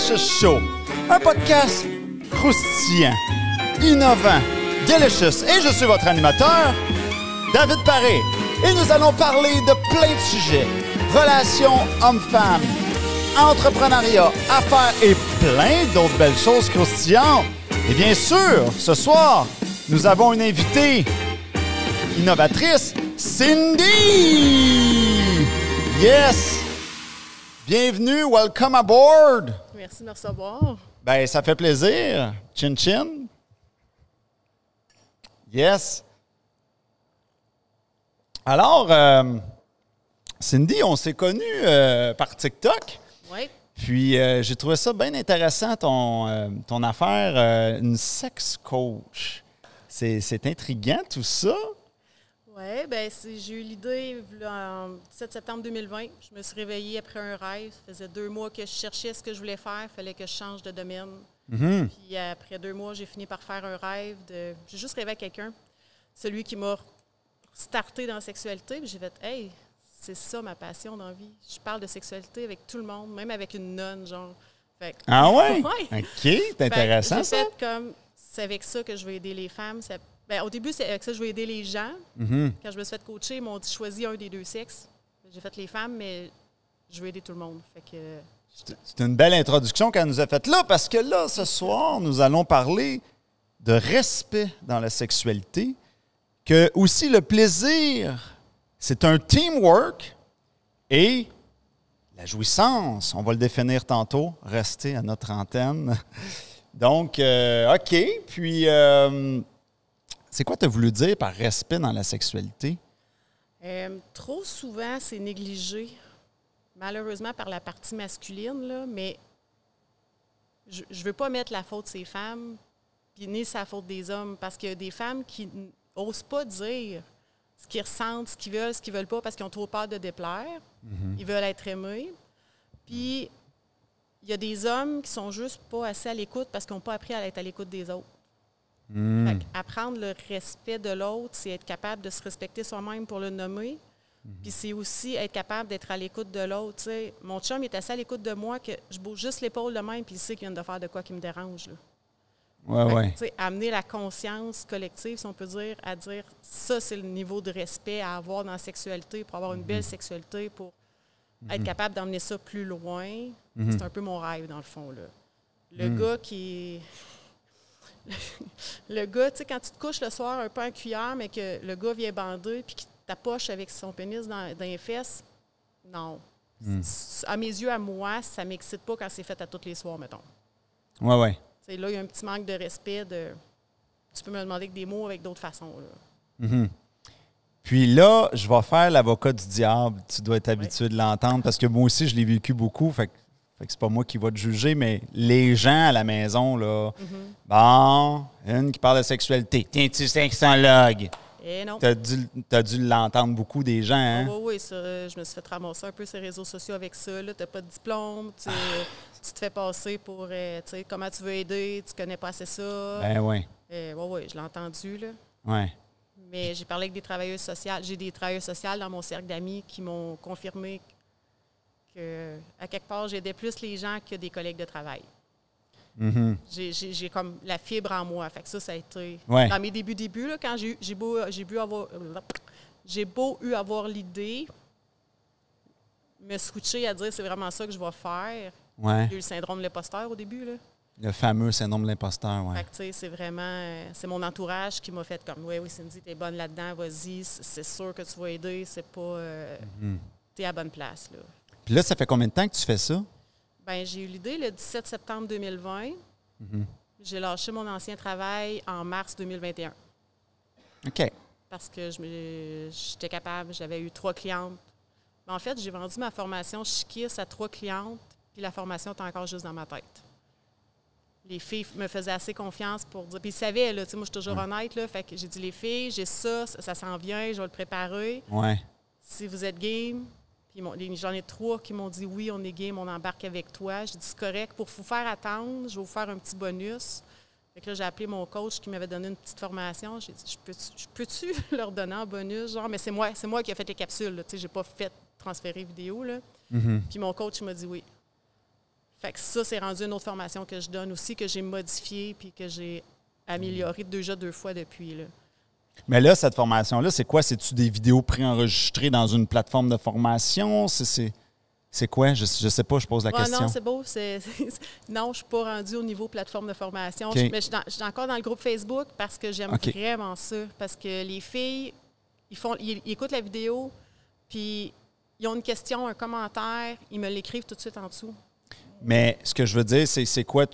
Delicious Show, un podcast croustillant, innovant, delicious. Et je suis votre animateur, David Paré. Et nous allons parler de plein de sujets. Relations hommes-femmes, entrepreneuriat, affaires et plein d'autres belles choses croustillantes. Et bien sûr, ce soir, nous avons une invitée innovatrice, Cindy! Yes! Bienvenue, welcome aboard! Merci de me recevoir. Ben, ça fait plaisir. Chin chin. Yes. Alors, Cindy, on s'est connus par TikTok. Oui. Puis, j'ai trouvé ça bien intéressant, ton affaire, une sex coach. C'est intriguant, tout ça. Oui, bien, j'ai eu l'idée en 17 septembre 2020. Je me suis réveillée après un rêve. Ça faisait 2 mois que je cherchais ce que je voulais faire. Il fallait que je change de domaine. Mm-hmm. Puis après 2 mois, j'ai fini par faire un rêve. J'ai juste rêvé à quelqu'un. Celui qui m'a starté dans la sexualité. Puis j'ai fait « Hey, c'est ça ma passion dans la vie. » Je parle de sexualité avec tout le monde, même avec une nonne, genre. Fait que, Ah ouais? ouais. OK, c'est intéressant, j'ai ça. fait comme, c'est avec ça que je vais aider les femmes. Ben, au début, c'est avec ça que je vais aider les gens. Mm-hmm. Quand je me suis fait coacher, ils m'ont dit choisis un des 2 sexes. J'ai fait les femmes, mais je veux aider tout le monde. Fait que... C'est une belle introduction qu'elle nous a faite là, parce que là, ce soir, nous allons parler de respect dans la sexualité, que aussi le plaisir, c'est un teamwork et la jouissance, on va le définir tantôt, rester à notre antenne. Donc, OK, puis c'est quoi tu as voulu dire par respect dans la sexualité? Trop souvent, c'est négligé, malheureusement par la partie masculine, là, mais je ne veux pas mettre la faute de ces femmes, puis ni sa faute des hommes, parce qu'il y a des femmes qui n'osent pas dire ce qu'ils ressentent, ce qu'ils veulent pas, parce qu'ils ont trop peur de déplaire. Mm-hmm. Ils veulent être aimés. Puis, il y a des hommes qui sont juste pas assez à l'écoute parce qu'ils n'ont pas appris à être à l'écoute des autres. Mm. Fait apprendre le respect de l'autre, c'est être capable de se respecter soi-même pour le nommer. Mm-hmm. Puis c'est aussi être capable d'être à l'écoute de l'autre. T'sais. Mon chum est assez à l'écoute de moi que je bouge juste l'épaule de même puis il sait qu'il vient de faire de quoi qui me dérange. Là. Ouais. Amener la conscience collective, si on peut dire, à dire ça, c'est le niveau de respect à avoir dans la sexualité pour avoir une belle sexualité, pour être capable d'emmener ça plus loin. Mm-hmm. C'est un peu mon rêve, dans le fond. Là. Le gars qui est... le gars, tu sais, quand tu te couches le soir un peu en cuillère, mais que le gars vient bander puis qu'il t'approche avec son pénis dans les fesses, non. À mes yeux, à moi, ça ne m'excite pas quand c'est fait à tous les soirs, mettons. Ouais. T'sais, là, il y a un petit manque de respect. Tu peux me demander avec des mots, avec d'autres façons. Là. Mm-hmm. Puis là, je vais faire l'avocat du diable. Tu dois être habitué de l'entendre parce que moi aussi, je l'ai vécu beaucoup. Fait que c'est pas moi qui va te juger, mais les gens à la maison, là, bon, une qui parle de sexualité. Tiens-tu sexologue? Eh non. T'as dû l'entendre beaucoup des gens, hein? Oui, ça, je me suis fait ramasser un peu sur les réseaux sociaux avec ça. Tu n'as pas de diplôme, tu te fais passer pour, comment tu veux aider, tu connais pas assez ça. Ben oui. Oui, je l'ai entendu, là. Ouais. Mais j'ai parlé avec des travailleuses sociales. J'ai des travailleuses sociales dans mon cercle d'amis qui m'ont confirmé qu'à quelque part, j'aidais plus les gens que des collègues de travail. Mm-hmm. J'ai comme la fibre en moi. Fait que ça a été... Ouais. Dans mes débuts, là, quand j'ai beau avoir l'idée, me switcher à dire c'est vraiment ça que je vais faire. Ouais. J'ai eu le syndrome de l'imposteur au début, là. Le fameux syndrome de l'imposteur, oui. Fait que, tu sais, c'est vraiment... c'est mon entourage qui m'a fait comme « Oui, Cindy, t'es bonne là-dedans, vas-y, c'est sûr que tu vas aider, c'est pas... t'es à bonne place, là. » Puis là, ça fait combien de temps que tu fais ça? Bien, j'ai eu l'idée le 17 septembre 2020. Mm-hmm. J'ai lâché mon ancien travail en mars 2021. OK. Parce que j'étais capable, j'avais eu 3 clientes. Mais en fait, j'ai vendu ma formation Chikiss à 3 clientes, puis la formation est encore juste dans ma tête. Les filles me faisaient assez confiance pour dire... Puis ils savaient, là, tu sais, moi, je suis toujours honnête, là, fait que j'ai dit, les filles, j'ai ça s'en vient, je vais le préparer. Ouais. Si vous êtes game... Puis j'en ai 3 qui m'ont dit, oui, on est game, on embarque avec toi. J'ai dit, c'est correct, pour vous faire attendre, je vais vous faire un petit bonus. Fait que là, j'ai appelé mon coach qui m'avait donné une petite formation. J'ai dit, je peux-tu leur donner un bonus? Genre, mais c'est moi qui ai fait les capsules, là, tu sais, j'ai pas fait transférer vidéo, là. Mm-hmm. Puis mon coach, il m'a dit oui. Fait que ça, c'est rendu une autre formation que je donne aussi, que j'ai modifiée puis que j'ai améliorée déjà 2 fois depuis, là. Mais là, cette formation-là, c'est quoi? C'est-tu des vidéos préenregistrées dans une plateforme de formation? C'est quoi? Je sais pas, je pose la question. Non, c'est beau. Non, je ne suis pas rendue au niveau plateforme de formation. Okay. Mais je suis encore dans le groupe Facebook parce que j'aime vraiment ça. Parce que les filles, ils écoutent la vidéo, puis ils ont une question, un commentaire, ils me l'écrivent tout de suite en dessous. Mais ce que je veux dire, c'est quoi?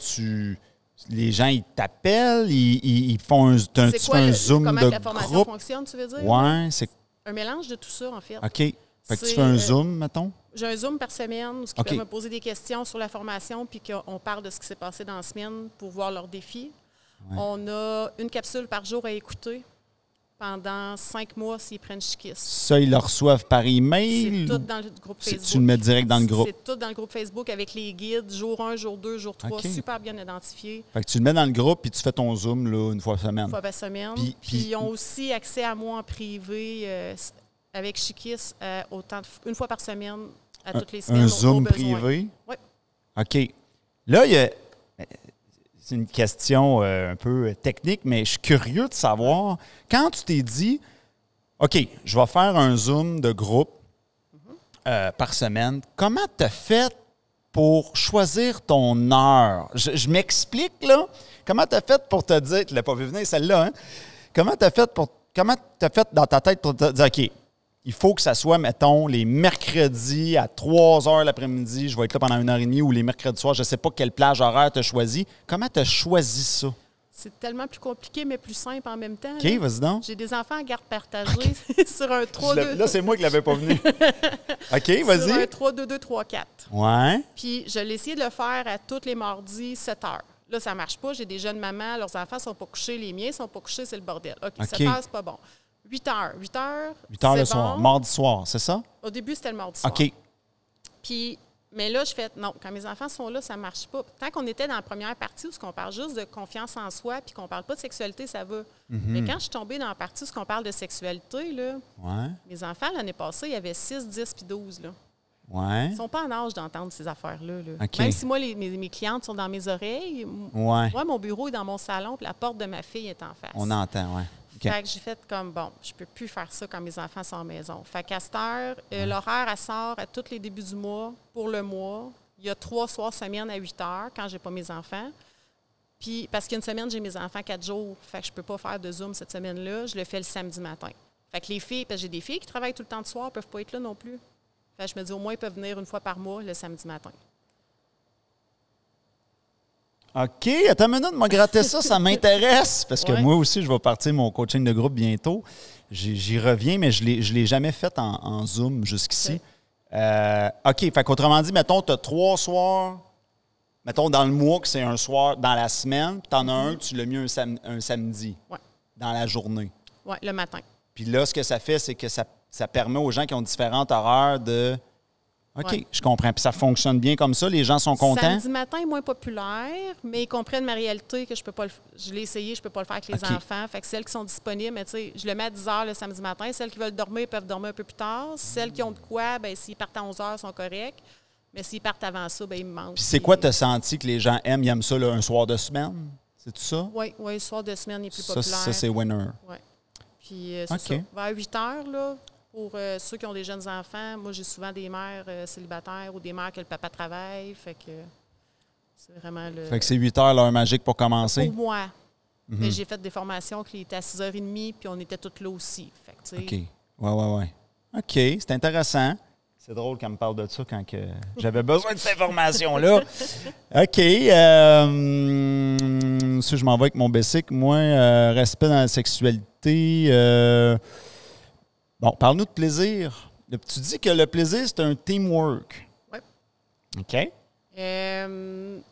Les gens, ils t'appellent, ils font un Zoom de groupe? Comment la formation fonctionne, tu veux dire? Oui, c'est... Un mélange de tout ça, en fait. OK. Fait que tu fais un Zoom, mettons? J'ai un Zoom par semaine où ils peuvent me poser des questions sur la formation puis qu'on parle de ce qui s'est passé dans la semaine pour voir leurs défis. Ouais. On a une capsule par jour à écouter pendant 5 mois s'ils prennent Chiquis. Ça, ils le reçoivent par email? C'est tout dans le groupe Facebook. Tu le mets direct dans le groupe? C'est tout dans le groupe Facebook avec les guides, jour 1, jour 2, jour 3, super bien identifiés. Fait que tu le mets dans le groupe puis tu fais ton Zoom là, une fois par semaine? Une fois par semaine. Puis ils ont aussi accès à moi en privé avec Chiquis une fois par semaine, à toutes les semaines. Un Zoom privé? Oui. OK. Là, c'est une question un peu technique, mais je suis curieux de savoir, quand tu t'es dit, OK, je vais faire un Zoom de groupe par semaine, comment tu as fait pour choisir ton heure? Je m'explique, là. Comment tu as fait pour te dire, tu ne l'as pas vu venir celle-là, hein? Comment tu as fait dans ta tête pour te dire, OK, il faut que ça soit, mettons, les mercredis à 3 heures l'après-midi, je vais être là pendant 1h30, ou les mercredis soirs, je ne sais pas quelle plage horaire tu as choisi. Comment tu as choisi ça? C'est tellement plus compliqué, mais plus simple en même temps. OK, vas-y donc. J'ai des enfants en garde partagée sur un 3-2. Là, c'est moi qui ne l'avais pas venu. OK, vas-y. Sur un 3-2-2-3-4. Ouais. Puis, je l'ai essayé de le faire à tous les mardis, 7 heures. Là, ça ne marche pas. J'ai des jeunes mamans, leurs enfants ne sont pas couchés, les miens ne sont pas couchés, c'est le bordel. OK, 7 heures, c'est pas bon. 8 heures. 8 heures le soir, mardi soir, c'est ça? Au début, c'était le mardi soir. OK. Puis, mais là, je fais non, quand mes enfants sont là, ça ne marche pas. Tant qu'on était dans la première partie où on parle juste de confiance en soi puis qu'on ne parle pas de sexualité, ça va. Mais quand je suis tombée dans la partie où on parle de sexualité, là, mes enfants, l'année passée, il y avait 6, 10 puis 12. Là. Ouais. Ils ne sont pas en âge d'entendre ces affaires-là. Là. Okay. Même si moi, mes clientes sont dans mes oreilles, moi, mon bureau est dans mon salon puis la porte de ma fille est en face. On entend, oui. Okay. Fait que j'ai fait comme, bon, je peux plus faire ça quand mes enfants sont à la maison. Fait qu'à cette heure, l'horaire, elle sort à tous les débuts du mois, pour le mois. Il y a 3 soirs semaine à 8 heures quand j'ai pas mes enfants. Puis, parce qu'une semaine, j'ai mes enfants 4 jours. Fait que je peux pas faire de Zoom cette semaine-là. Je le fais le samedi matin. Fait que les filles, parce que j'ai des filles qui travaillent tout le temps de soir, peuvent pas être là non plus. Fait que je me dis, au moins, ils peuvent venir une fois par mois le samedi matin. OK, attends une minute, m'a gratté ça m'intéresse. Parce que moi aussi, je vais partir mon coaching de groupe bientôt. J'y reviens, mais je l'ai jamais fait en Zoom jusqu'ici. OK, fait qu'autrement dit, mettons, tu as 3 soirs, mettons, dans le mois, que c'est un soir dans la semaine, puis tu en as un que tu l'as mis un samedi dans la journée. Oui, le matin. Puis là, ce que ça fait, c'est que ça permet aux gens qui ont différentes horaires de... OK, je comprends. Puis ça fonctionne bien comme ça? Les gens sont contents? Samedi matin est moins populaire, mais ils comprennent ma réalité que je peux pas je l'ai essayé, je peux pas le faire avec les enfants. Fait que celles qui sont disponibles, tu sais, je le mets à 10 heures le samedi matin. Celles qui veulent dormir peuvent dormir un peu plus tard. Celles qui ont de quoi, bien, s'ils partent à 11 heures, ils sont corrects. Mais s'ils partent avant ça, bien, ils me manquent. Puis c'est quoi tu as senti que les gens aiment? Ils aiment ça là, un soir de semaine? C'est tout ça? Oui, le soir de semaine est plus populaire. Ça c'est winner. Oui. Puis c'est ça. Vers 8 heures, là, pour ceux qui ont des jeunes enfants, moi, j'ai souvent des mères célibataires ou des mères que le papa travaille. Fait que c'est vraiment le... Fait que c'est 8 heures l'heure magique pour commencer? Pour moi. Mais j'ai fait des formations qui étaient à 6h30 puis on était toutes là aussi. Fait que, tu sais... OK. Ouais. OK, c'est intéressant. C'est drôle qu'elle me parle de ça quand que j'avais besoin de ces informations-là. OK. Si je m'en vais avec mon basic, moi, respect dans la sexualité... Bon, parle-nous de plaisir. Tu dis que le plaisir, c'est un teamwork. Oui. OK. Je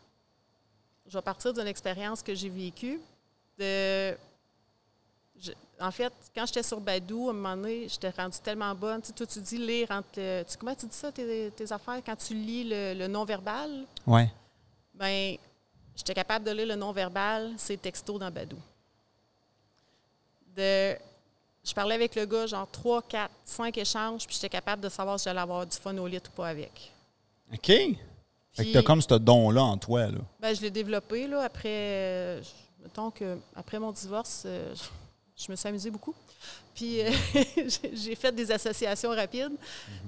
vais partir d'une expérience que j'ai vécue. En fait, quand j'étais sur Badoo, à un moment donné, j'étais rendue tellement bonne. Tu sais, toi, tu dis lire entre comment tu dis ça, tes affaires, quand tu lis le non-verbal? Oui. Bien, j'étais capable de lire le non-verbal, c'est texto dans Badoo. Je parlais avec le gars, genre 3, 4, 5 échanges, puis j'étais capable de savoir si j'allais avoir du fun au lit ou pas avec. OK. Fait que tu as comme ce don-là en toi. Là. Ben, je l'ai développé là, après, mettons que après mon divorce, je me suis amusée beaucoup. Puis j'ai fait des associations rapides.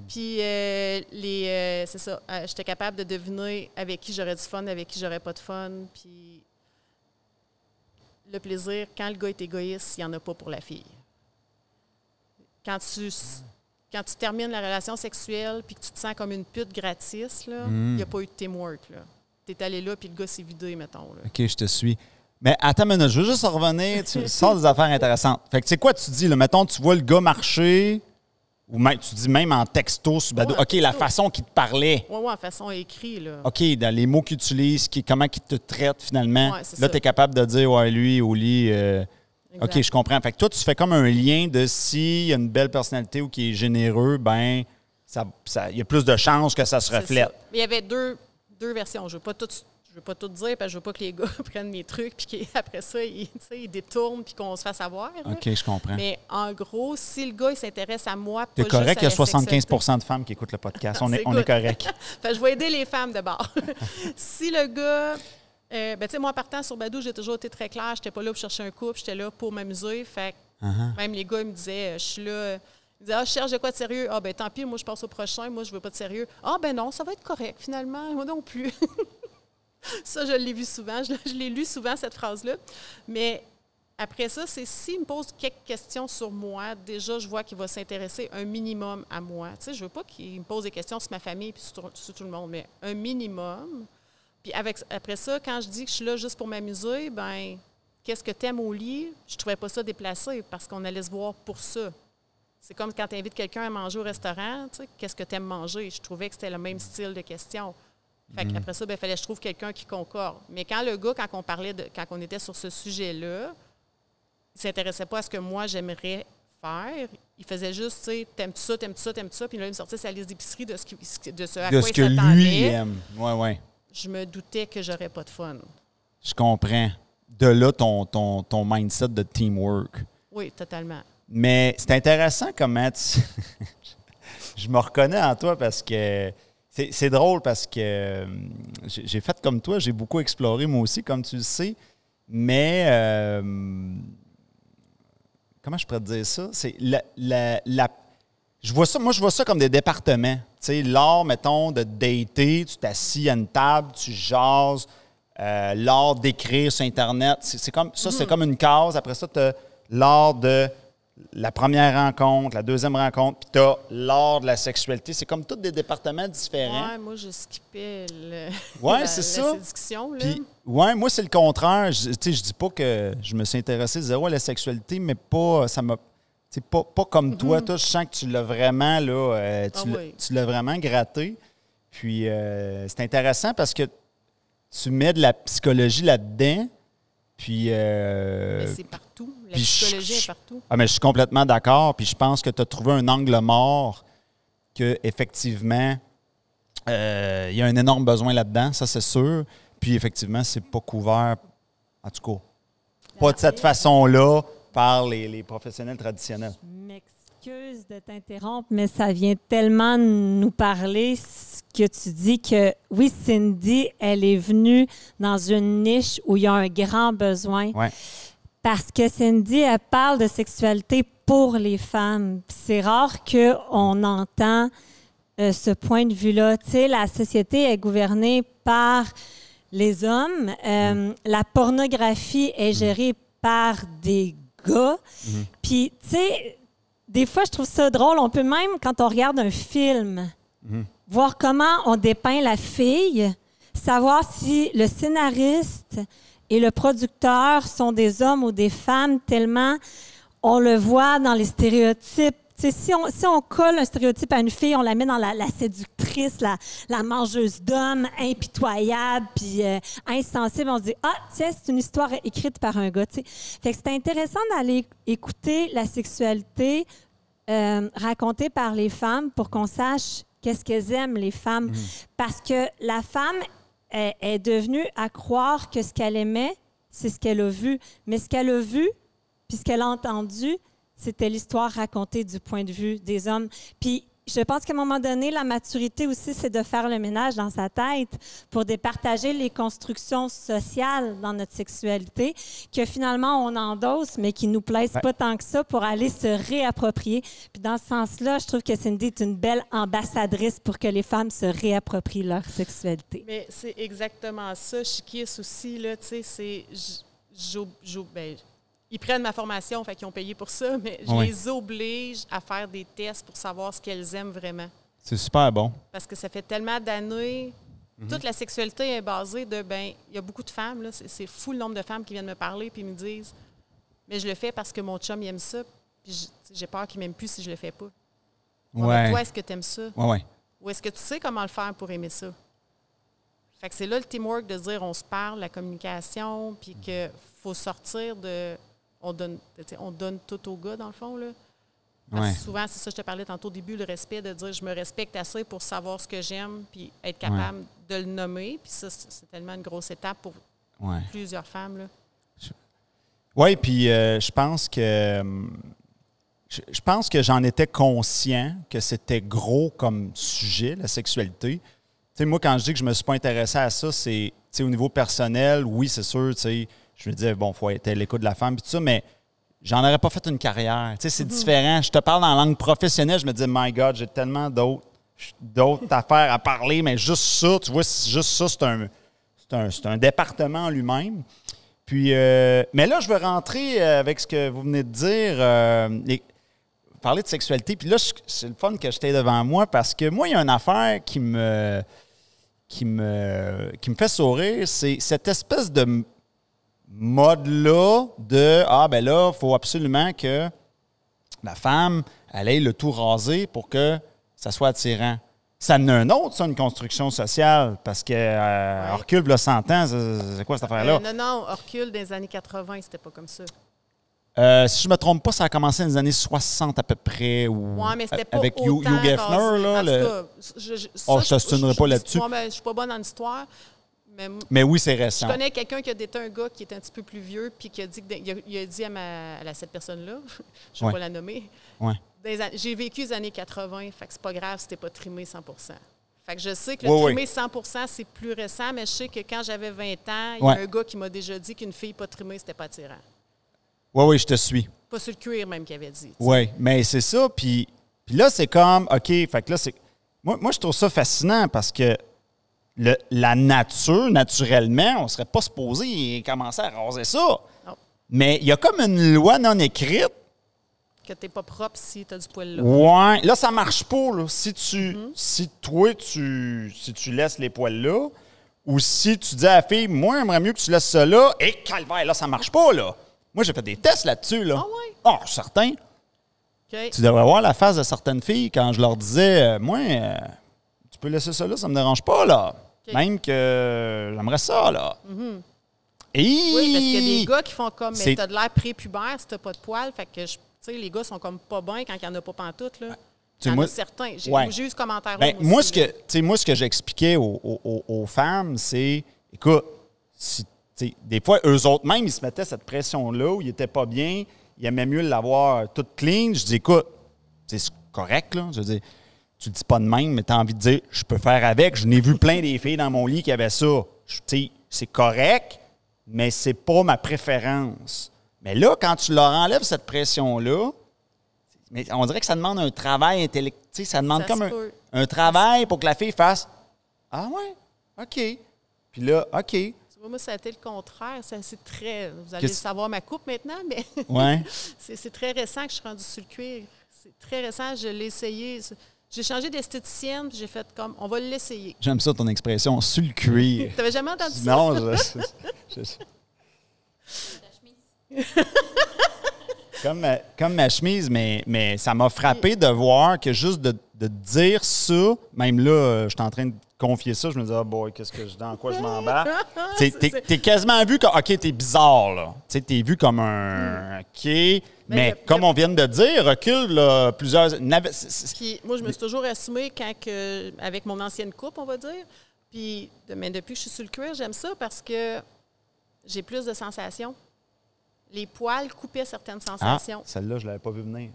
Puis c'est ça, j'étais capable de deviner avec qui j'aurais du fun, avec qui j'aurais pas de fun. Puis le plaisir, quand le gars est égoïste, il n'y en a pas pour la fille. Quand tu termines la relation sexuelle puis que tu te sens comme une pute gratis, il n'y a pas eu de teamwork. Tu es allé là puis le gars s'est vidé, mettons. Là. OK, je te suis. Mais attends une minute, je veux juste revenir. Tu sors des affaires intéressantes. Fait que tu sais quoi, tu dis, là, mettons, tu vois le gars marcher, ou même, tu dis même en texto sur Badoo. OK, la façon qu'il te parlait. Oui, en façon écrite. Là. OK, dans les mots qu'il utilise, comment il te traite finalement. Ouais, là, tu es capable de dire, ouais, lui, au lit. OK, je comprends. Fait que toi, tu fais comme un lien de s'il y a une belle personnalité ou qui est généreux, ben il y a plus de chances que ça se reflète. Il y avait deux versions. Je ne veux pas tout dire parce que je veux pas que les gars prennent mes trucs puis qu'après ça, ils détournent puis qu'on se fasse avoir. Là. OK, je comprends. Mais en gros, si le gars il s'intéresse à moi, pas t'es correct, juste il y a à la 75 sexualité. de femmes qui écoutent le podcast. On est correct. Fait que je vais aider les femmes d'abord. Si le gars... tu sais, moi, en partant sur Badoo, j'ai toujours été très claire. J'étais pas là pour chercher un couple, j'étais là pour m'amuser. Fait que même les gars, ils me disaient, je suis là... Ils disaient, je cherche de quoi de sérieux? Ah, ben tant pis, moi, je passe au prochain. Moi, je veux pas de sérieux. Ah, ben non, ça va être correct, finalement. Moi non plus. Ça, je l'ai vu souvent. Je l'ai lu souvent, cette phrase-là. Mais après ça, c'est s'il me pose quelques questions sur moi, déjà, je vois qu'il va s'intéresser un minimum à moi. Tu sais, je veux pas qu'il me pose des questions sur ma famille puis sur tout le monde, mais un minimum. Puis après ça, quand je dis que je suis là juste pour m'amuser, ben qu'est-ce que t'aimes au lit? Je trouvais pas ça déplacé parce qu'on allait se voir pour ça. C'est comme quand tu invites quelqu'un à manger au restaurant, tu sais, qu'est-ce que tu aimes manger? Je trouvais que c'était le même style de question. Fait qu'après ça, il fallait que je trouve quelqu'un qui concorde. Mais quand le gars, quand on était sur ce sujet-là, il ne s'intéressait pas à ce que moi, j'aimerais faire. Il faisait juste, tu sais, t'aimes-tu ça, t'aimes-tu ça, t'aimes-tu ça, puis là, il me sortait sa liste d'épicerie de ce à quoi il que s'attendait. lui aime. Oui. Je me doutais que j'aurais pas de fun. Je comprends. De là, ton mindset de teamwork. Oui, totalement. Mais c'est intéressant comment je me reconnais en toi parce que c'est drôle parce que j'ai fait comme toi, j'ai beaucoup exploré moi aussi, comme tu le sais. Mais comment je pourrais te dire ça? C'est je vois ça comme des départements. Tu sais, l'art, mettons, de dater, tu t'assis à une table, tu jases, l'art d'écrire sur Internet. C'est comme ça, c'est comme une case. Après ça, tu as l'art de la première rencontre, la deuxième rencontre, puis tu as l'art de la sexualité. C'est comme tous des départements différents. Oui, moi, je skippais la séduction. Là. Puis, ouais, moi, c'est le contraire. Je dis pas que je me suis intéressé zéro à la sexualité, mais pas, ça m'a... Pas comme toi. Toi, je sens que tu l'as vraiment, là, tu l'as vraiment gratté. Puis, c'est intéressant parce que tu mets de la psychologie là-dedans. Puis, mais c'est partout. La psychologie est partout. Ah, mais je suis complètement d'accord. Puis, je pense que tu as trouvé un angle mort qu'effectivement, il y a un énorme besoin là-dedans, ça, c'est sûr. Puis, effectivement, c'est pas couvert, en tout cas, pas de cette façon-là, par les professionnels traditionnels. Je m'excuse de t'interrompre, mais ça vient tellement nous parler ce que tu dis que, oui, Cindy, elle est venue dans une niche où il y a un grand besoin. Ouais. Parce que Cindy, elle parle de sexualité pour les femmes. C'est rare qu'on entend ce point de vue-là. Tu sais, la société est gouvernée par les hommes. La pornographie est gérée par des gars. Puis, tu sais, des fois, je trouve ça drôle. On peut même, quand on regarde un film, voir comment on dépeint la fille, savoir si le scénariste et le producteur sont des hommes ou des femmes, tellement on le voit dans les stéréotypes. Tu sais, si on colle un stéréotype à une fille, on la met dans la séductrice, la mangeuse d'hommes, impitoyable, puis insensible. On se dit, ah, tiens, c'est une histoire écrite par un gars. Tu sais. Fait que c'est intéressant d'aller écouter la sexualité racontée par les femmes pour qu'on sache qu'est-ce qu'elles aiment, les femmes. Parce que la femme est devenue à croire que ce qu'elle aimait, c'est ce qu'elle a vu. Mais ce qu'elle a vu, puis ce qu'elle a entendu, c'était l'histoire racontée du point de vue des hommes. Puis je pense qu'à un moment donné, la maturité aussi, c'est de faire le ménage dans sa tête pour départager les constructions sociales dans notre sexualité que finalement on endosse, mais qui nous plaisent pas tant que ça pour aller se réapproprier. Puis dans ce sens-là, je trouve que Cindy est une belle ambassadrice pour que les femmes se réapproprient leur sexualité. Mais c'est exactement ça. Chiquis aussi, là, tu sais, c'est... Ils prennent ma formation, fait qu'ils ont payé pour ça, mais je les oblige à faire des tests pour savoir ce qu'elles aiment vraiment. C'est super bon. Parce que ça fait tellement d'années, toute la sexualité est basée de, il y a beaucoup de femmes, là, c'est fou le nombre de femmes qui viennent me parler puis me disent, mais je le fais parce que mon chum il aime ça, puis j'ai peur qu'il m'aime plus si je le fais pas. Ouais. Toi, est-ce que tu aimes ça? Ouais. Ou est-ce que tu sais comment le faire pour aimer ça? Fait que c'est là le teamwork de se dire on se parle, la communication, puis qu'il faut sortir de... On donne tout au gars, dans le fond. Là. Parce que souvent, c'est ça que je te parlais tantôt au début, le respect, de dire je me respecte assez pour savoir ce que j'aime, puis être capable de le nommer. Puis ça, c'est tellement une grosse étape pour plusieurs femmes. Oui, puis je pense que j'en étais conscient que c'était gros comme sujet, la sexualité. Tu sais, moi, quand je dis que je me suis pas intéressé à ça, c'est au niveau personnel, oui, c'est sûr, tu sais. Je me disais, bon, il faut être à l'écoute de la femme, puis tout ça, mais j'en aurais pas fait une carrière. Tu sais, c'est différent. Je te parle en langue professionnelle, je me dis, my God, j'ai tellement d'autres affaires à parler, mais juste ça, tu vois, juste ça, c'est un département en lui-même. Puis, mais là, je veux rentrer avec ce que vous venez de dire, parler de sexualité. Puis là, c'est le fun que j'étais devant moi, parce que moi, il y a une affaire qui me fait sourire, c'est cette espèce de mode-là de « Ah, ben là, il faut absolument que la femme, elle ait le tout rasé pour que ça soit attirant. » Ça en a un autre, ça, une construction sociale, parce que Hercule, il y a 100 ans, c'est quoi cette affaire-là? Non, Hercule, dans les années 80, c'était pas comme ça. Si je ne me trompe pas, ça a commencé dans les années 60 à peu près. Oui, mais c'était pas avec autant Hugh Hefner, là. En tout cas, je t'astinerai pas là-dessus. Moi, je ne suis pas bonne en histoire. Mais oui, c'est récent. Je connais quelqu'un qui a été un gars qui est un petit peu plus vieux puis qui a dit, il a dit à cette personne-là, je ne vais pas la nommer, j'ai vécu les années 80, fait que c'est pas grave si t'es pas trimé 100 Fait que je sais que le trimé 100 c'est plus récent, mais je sais que quand j'avais 20 ans, il y a un gars qui m'a déjà dit qu'une fille pas trimée, c'était pas attirant. Oui, je te suis. Pas sur le cuir même qu'il avait dit. Oui, mais c'est ça. Puis là, c'est comme, OK, fait que là, c'est... Moi, je trouve ça fascinant parce que la nature, naturellement, on ne serait pas supposé commencer à raser ça. Non. Mais il y a comme une loi non écrite. Que tu n'es pas propre si tu as du poil là. Oui. Là, ça ne marche pas. Là. Si toi, tu laisses les poils là, ou si tu dis à la fille, moi, j'aimerais mieux que tu laisses ça là, et calvaire, là, ça ne marche pas. Là. Moi, j'ai fait des tests là-dessus. Là. Ah oui? Ah, certain. Okay. Tu devrais voir la face de certaines filles quand je leur disais, moi, tu peux laisser ça là, ça ne me dérange pas, là. Okay. Même que j'aimerais ça, là. Mm-hmm. Et... Oui, parce qu'il y a des gars qui font comme, mais t'as de l'air prépubère si t'as pas de poils. Fait que, tu sais, les gars sont comme pas bien quand il n'y en a pas pantoute, là. Il y en a certains. J'ai eu ce commentaire-là aussi. Moi, ce que j'expliquais aux femmes, c'est, écoute, des fois, eux autres même, ils se mettaient cette pression-là où ils n'étaient pas bien, ils aimaient mieux l'avoir toute clean. Je dis, écoute, c'est correct, là. Je veux dire, tu le dis pas de même, mais tu as envie de dire, je peux faire avec. Je n'ai vu plein des filles dans mon lit qui avaient ça. C'est correct, mais c'est pas ma préférence. Mais là, quand tu leur enlèves cette pression-là, mais on dirait que ça demande un travail intellectuel. Ça demande un travail pour que la fille fasse « Ah ouais, OK. » Puis là, OK. Tu vois, moi, ça a été le contraire. C'est très... Vous allez savoir ma coupe maintenant, mais c'est très récent que je suis rendue sur le cuir. C'est très récent. Je l'ai essayé. J'ai changé d'esthéticienne, puis j'ai fait comme, on va l'essayer. J'aime ça, ton expression, sur le cuir. T'avais jamais entendu ça? Non, comme ma chemise, mais ça m'a frappé de voir que juste de dire ça, même là, je suis en train de confier ça, je me dis, ah boy, dans quoi je m'embarque? T'es quasiment vu comme, OK, t'es bizarre, là. T'es vu comme un, OK... Mais comme on vient de dire, recule là, plusieurs... Puis, moi, je me suis toujours assumée avec mon ancienne coupe, on va dire. Puis, mais depuis que je suis sur le cuir, j'aime ça parce que j'ai plus de sensations. Les poils coupaient certaines sensations. Ah, celle-là, je ne l'avais pas vu venir.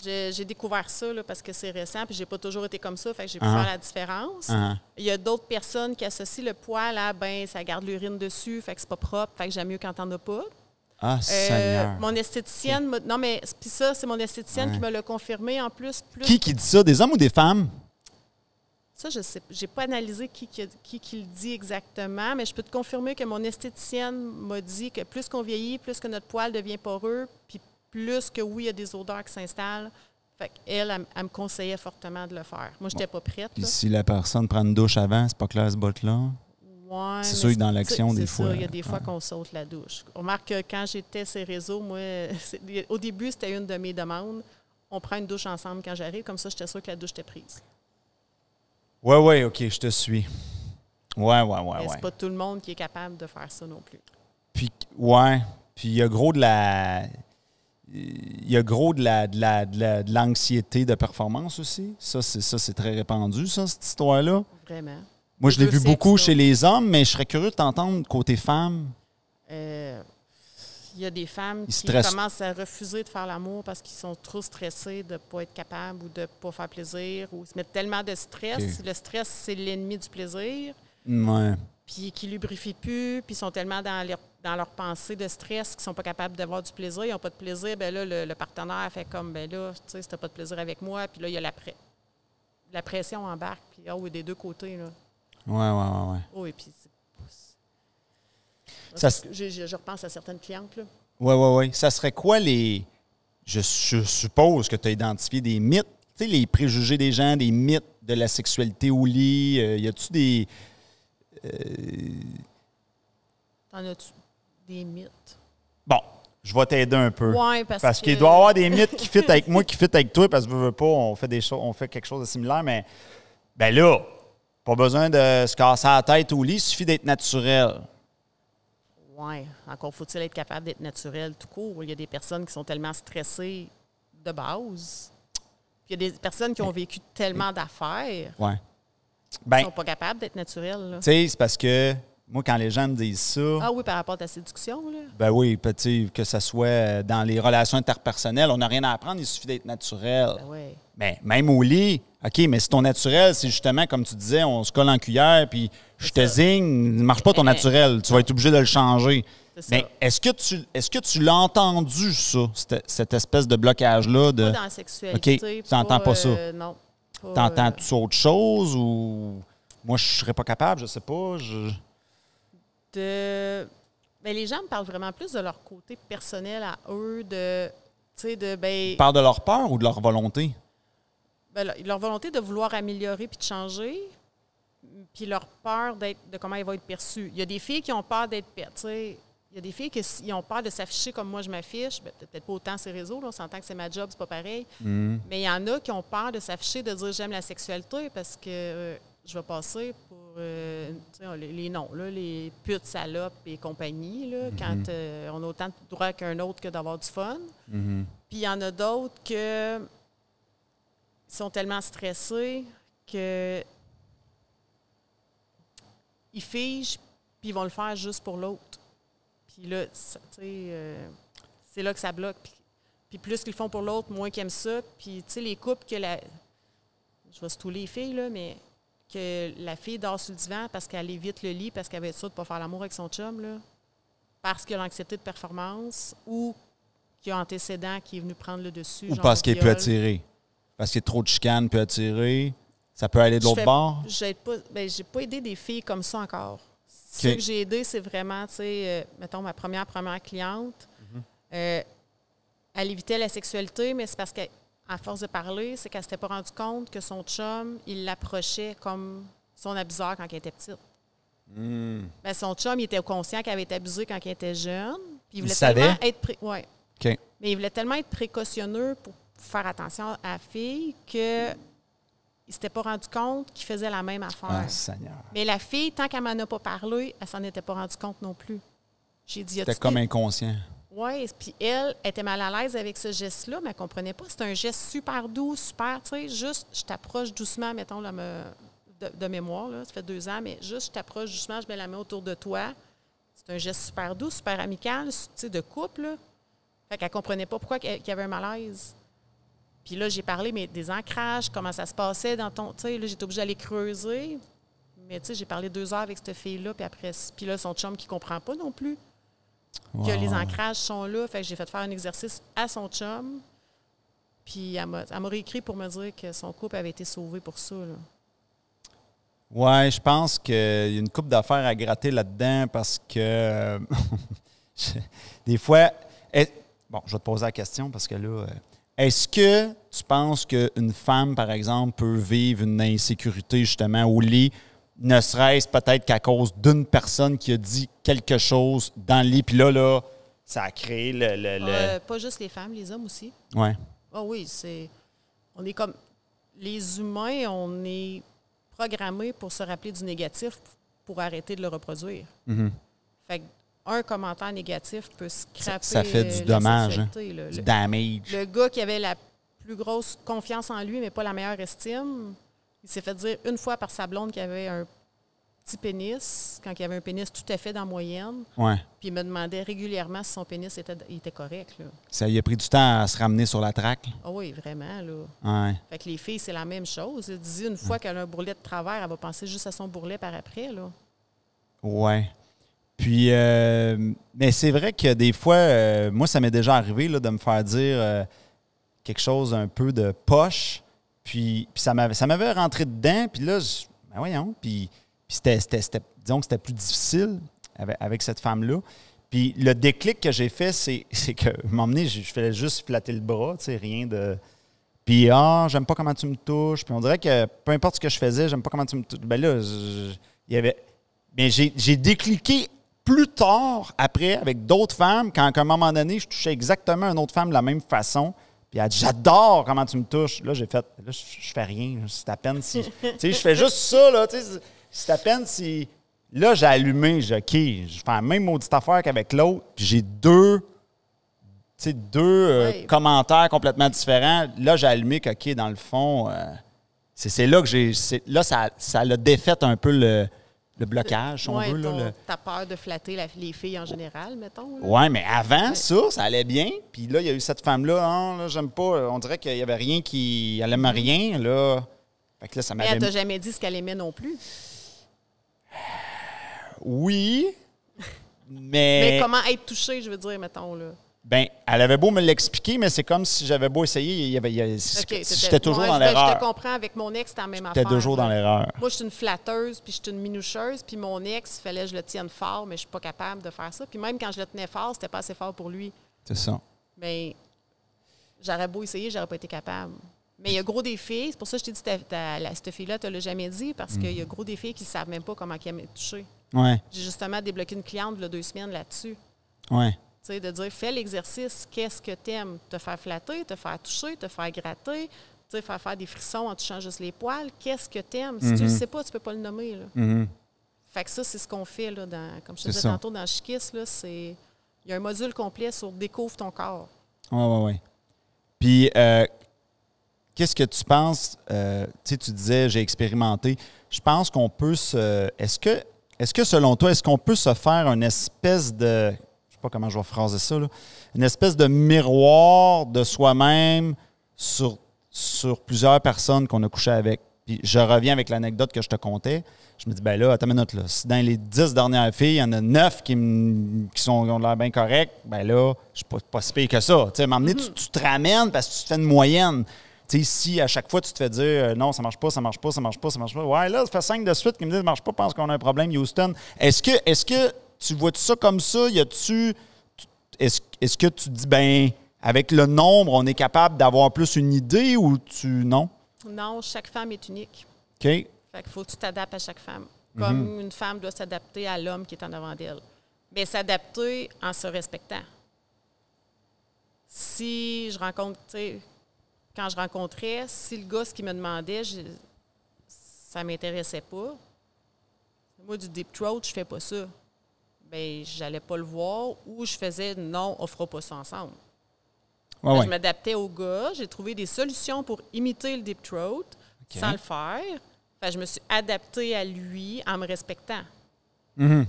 J'ai découvert ça là, parce que c'est récent, puis j'ai pas toujours été comme ça, fait que j'ai pu faire la différence. Il y a d'autres personnes qui associent le poil à, ça garde l'urine dessus, fait que c'est pas propre, fait que j'aime mieux quand t'en as pas. Ah, Seigneur. Mon esthéticienne, non mais, puis ça, c'est mon esthéticienne qui me l'a confirmé en plus. Qui dit ça, des hommes ou des femmes? Ça, je sais, j'ai pas analysé qui le dit exactement, mais je peux te confirmer que mon esthéticienne m'a dit que plus qu'on vieillit, plus que notre poil devient poreux, puis plus que oui, il y a des odeurs qui s'installent. Fait qu'elle, elle me conseillait fortement de le faire. Moi, je n'étais pas prête. Puis si la personne prend une douche avant, c'est pas clair ce botte-là? Ouais, c'est sûr que dans l'action, des fois. Il y a des fois qu'on saute la douche. On remarque que quand j'étais sur les réseaux, moi, au début, c'était une de mes demandes. On prend une douche ensemble quand j'arrive, comme ça, j'étais sûre que la douche était prise. Oui, OK, je te suis. Ouais. C'est pas tout le monde qui est capable de faire ça non plus. Puis, puis il y a gros de la... Il y a gros de l'anxiété de performance aussi. Ça, c'est très répandu, ça, cette histoire-là. Vraiment. Moi, je l'ai vu beaucoup chez les hommes, mais je serais curieux de t'entendre côté femme. Il y a des femmes qui commencent à refuser de faire l'amour parce qu'ils sont trop stressés de ne pas être capables ou de ne pas faire plaisir ou se mettre tellement de stress. Okay. Le stress, c'est l'ennemi du plaisir. Ouais. Puis qui ne lubrifient plus, puis ils sont tellement dans leur pensée de stress qu'ils ne sont pas capables d'avoir du plaisir. Ils n'ont pas de plaisir. Bien là, le partenaire fait comme, bien là, tu sais, si tu n'as pas de plaisir avec moi, puis là, il y a la pression embarque, puis oui, des deux côtés, là. Ouais. Oui, puis je repense à certaines clientes, là. Oui. Ça serait quoi les... Je suppose que tu as identifié des mythes, tu sais, les préjugés des gens, des mythes de la sexualité au lit. Y a-tu des... T'en as-tu des mythes? Bon, je vais t'aider un peu. Oui, parce qu'il doit y avoir des mythes qui fit avec moi, qui fit avec toi, parce que je veux pas, on fait quelque chose de similaire, mais ben là, pas besoin de se casser la tête au lit, il suffit d'être naturel. Oui, encore faut-il être capable d'être naturel tout court. Il y a des personnes qui sont tellement stressées de base. Puis il y a des personnes qui ont vécu tellement d'affaires. Ouais. Ils ne sont pas capables d'être naturels. Tu sais, c'est parce que moi, quand les gens me disent ça... Ah oui, par rapport à ta séduction, là? Ben oui, que ce soit dans les relations interpersonnelles, on n'a rien à apprendre, il suffit d'être naturel. Ben oui. Mais même au lit, OK, mais si ton naturel, c'est justement, comme tu disais, on se colle en cuillère, puis je te zigne, ne marche pas ton naturel, tu vas être obligé de le changer. Mais est-ce que tu l'as entendu, ça, cette espèce de blocage-là? Pas dans la sexualité. OK, tu n'entends pas ça? Non. T'entends-tu autre chose ou... Moi, je ne serais pas capable, je sais pas. Ben, les gens me parlent vraiment plus de leur côté personnel à eux, Ils parlent de leur peur ou de leur volonté? Ben, leur volonté de vouloir améliorer puis de changer, puis leur peur de comment ils vont être perçus. Il y a des filles qui ont peur d'être pertes. Il y a des filles qui ont peur de s'afficher comme moi je m'affiche. Ben, peut-être pas autant ces réseaux, là, on s'entend que c'est ma job, c'est pas pareil. Mm. Mais il y en a qui ont peur de s'afficher, de dire j'aime la sexualité parce que je vais passer pour les noms, là, les putes, salopes et compagnie, là, quand on a autant de droits qu'un autre que d'avoir du fun. Mm-hmm. Puis il y en a d'autres qui sont tellement stressés qu'ils figent puis ils vont le faire juste pour l'autre. Puis là, c'est là que ça bloque. Puis plus qu'ils le font pour l'autre, moins qu'ils aiment ça. Puis, tu sais, les couples je vais stouler les filles, là, mais que la fille dort sur le divan parce qu'elle évite le lit, parce qu'elle va être sûre de ne pas faire l'amour avec son chum, là, parce qu'il a l'anxiété de performance ou qu'il y a un antécédent qui est venu prendre le dessus. Ou parce qu'il peut attirer. Parce qu'il y a trop de chicanes peut attirer. Ça peut aller de l'autre bord? J'ai pas aidé des filles comme ça encore. Okay. Ce que j'ai aidé, c'est vraiment, mettons, ma première cliente. Elle évitait la sexualité, mais c'est parce qu'à force de parler, c'est qu'elle ne s'était pas rendue compte que son chum, il l'approchait comme son abuseur quand elle était petite. Mm. Ben, son chum, il était conscient qu'elle avait été abusée quand elle était jeune. Puis il savait? Ouais. Okay. Mais il voulait tellement être précautionneux pour faire attention à la fille que il ne s'était pas rendu compte qu'il faisait la même affaire. Ah, Seigneur. Mais la fille, tant qu'elle m'en a pas parlé, elle s'en était pas rendue compte non plus. J'ai dit... C'était comme inconscient. Oui, puis elle était mal à l'aise avec ce geste-là, mais elle ne comprenait pas. C'est un geste super doux, super, tu sais, juste, je t'approche doucement, mettons, là, de mémoire, là, ça fait 2 ans, mais juste, je t'approche doucement, je mets la main autour de toi. C'est un geste super doux, super amical, tu sais, de couple, là. Fait qu'elle ne comprenait pas pourquoi qu'il y avait un malaise. Puis là, j'ai parlé des ancrages, comment ça se passait dans ton... Tu sais, là, j'étais obligée d'aller creuser. Mais tu sais, j'ai parlé 2 heures avec cette fille-là, puis là, son chum qui comprend pas non plus. Que les ancrages sont là. Fait que j'ai fait faire un exercice à son chum. Puis elle m'a réécrit pour me dire que son couple avait été sauvé pour ça, là. Ouais, je pense qu'il y a une couple d'affaires à gratter là-dedans parce que des fois... Bon, je vais te poser la question parce que là... Est-ce que tu penses qu'une femme, par exemple, peut vivre une insécurité justement au lit, ne serait-ce peut-être qu'à cause d'une personne qui a dit quelque chose dans le lit, puis là, ça a créé le... Pas juste les femmes, les hommes aussi. Oui. Ah oui, on est comme... Les humains, on est programmés pour se rappeler du négatif pour arrêter de le reproduire. Mm-hmm. Fait qu'un commentaire négatif peut scraper ça fait du dommage, hein? Du damage. Le gars qui avait la plus grosse confiance en lui, mais pas la meilleure estime, il s'est fait dire une fois par sa blonde qu'il avait un petit pénis, quand il avait un pénis tout à fait dans la moyenne. Ouais. Puis il me demandait régulièrement si son pénis était correct, là. Ça lui a pris du temps à se ramener sur la traque. Ah oui, vraiment, là. Ouais. Fait que les filles, c'est la même chose. Elle dit une fois qu'elle a un bourrelet de travers, elle va penser juste à son bourrelet par après, là. Ouais. Puis, mais c'est vrai que des fois, moi, ça m'est déjà arrivé là, de me faire dire quelque chose un peu de poche. Puis ça m'avait rentré dedans. Puis là, ben voyons. Puis disons que c'était plus difficile avec cette femme-là. Puis le déclic que j'ai fait, c'est que, à un moment donné, je faisais juste flatter le bras, tu sais, rien de... Puis, j'aime pas comment tu me touches. Puis on dirait que peu importe ce que je faisais, j'aime pas comment tu me touches. Ben là, il y avait... Mais j'ai décliqué plus tard, après, avec d'autres femmes, quand à un moment donné, je touchais exactement une autre femme de la même façon. Puis elle a dit « J'adore comment tu me touches. » Là, j'ai fait « Là, je fais rien. C'est à peine si... » Tu sais, je fais juste ça, là. Tu sais, c'est à peine si... Là, j'ai allumé. J'ai OK, je fais la même maudite affaire qu'avec l'autre. Puis j'ai deux commentaires complètement différents. Là, j'ai allumé que, OK, dans le fond, c'est là que j'ai... Là, ça l'a défait un peu le blocage, si on veut. T'as peur de flatter les filles en général, mettons. Oui, mais avant ça allait bien. Puis là, il y a eu cette femme-là, là, j'aime pas. On dirait qu'il n'y avait rien qui... Elle aimait rien, là. Fait que là, ça m'avait... Mais elle t'a jamais dit ce qu'elle aimait non plus. Oui, mais comment être touchée, je veux dire, mettons, là? Ben, elle avait beau me l'expliquer, mais c'est comme si j'avais beau essayer, j'étais toujours dans l'erreur. Je te comprends, avec mon ex, c'était la même affaire. J'étais toujours dans l'erreur. Moi, je suis une flatteuse, puis je suis une minoucheuse, puis mon ex, il fallait que je le tienne fort, mais je suis pas capable de faire ça. Puis même quand je le tenais fort, c'était pas assez fort pour lui. C'est ça. Mais j'aurais beau essayer, j'aurais pas été capable. Mais il y a gros des filles, c'est pour ça que je t'ai dit, cette fille-là, tu ne l'as jamais dit, parce qu'il y a gros des filles qui ne savent même pas comment elle aiment toucher. Ouais. J'ai justement débloqué une cliente il y a 2 semaines là-dessus. Ouais. Tu sais, de dire, fais l'exercice, qu'est-ce que tu aimes? Te faire flatter, te faire toucher, te faire gratter, tu sais, faire des frissons en touchant juste les poils. Qu'est-ce que tu aimes? Si tu ne le sais pas, tu ne peux pas le nommer, là. Mm-hmm. Fait que ça, c'est ce qu'on fait, là, comme je te disais tantôt, dans Chikiss, là, il y a un module complet sur Découvre ton corps. Oui. Puis, qu'est-ce que tu penses? Tu disais, j'ai expérimenté. Je pense qu'on peut se... Est-ce que, selon toi, est-ce qu'on peut se faire une espèce de... Je sais pas comment je vais phraser ça, là. Une espèce de miroir de soi-même sur plusieurs personnes qu'on a couché avec? Puis je reviens avec l'anecdote que je te contais. Je me dis, ben là, attends une minute, là. Si dans les 10 dernières filles, il y en a 9 qui ont l'air bien corrects, ben là, je suis pas si pire que ça. Tu sais, à un moment donné, tu te ramènes parce que tu te fais une moyenne. Tu sais, si à chaque fois, tu te fais dire non, ça marche pas. Ouais, là, ça fait 5 de suite qui me disent ça marche pas, pense qu'on a un problème, Houston. Est-ce que tu vois-tu ça comme ça? Est-ce que tu dis, ben, avec le nombre, on est capable d'avoir plus une idée ou non? Non, chaque femme est unique. OK. Fait qu'il faut que tu t'adaptes à chaque femme. Comme une femme doit s'adapter à l'homme qui est en avant d'elle. Mais s'adapter en se respectant. Si je rencontre, tu sais, quand je rencontrais, si le gars, ce qu'il me demandait, ça ne m'intéressait pas. Moi, du deep throat, je fais pas ça. Bien, j'allais pas le voir ou je faisais non, on fera pas ça ensemble. Ouais. Je m'adaptais au gars, j'ai trouvé des solutions pour imiter le deep throat sans le faire. Fait que je me suis adaptée à lui en me respectant. Mm-hmm.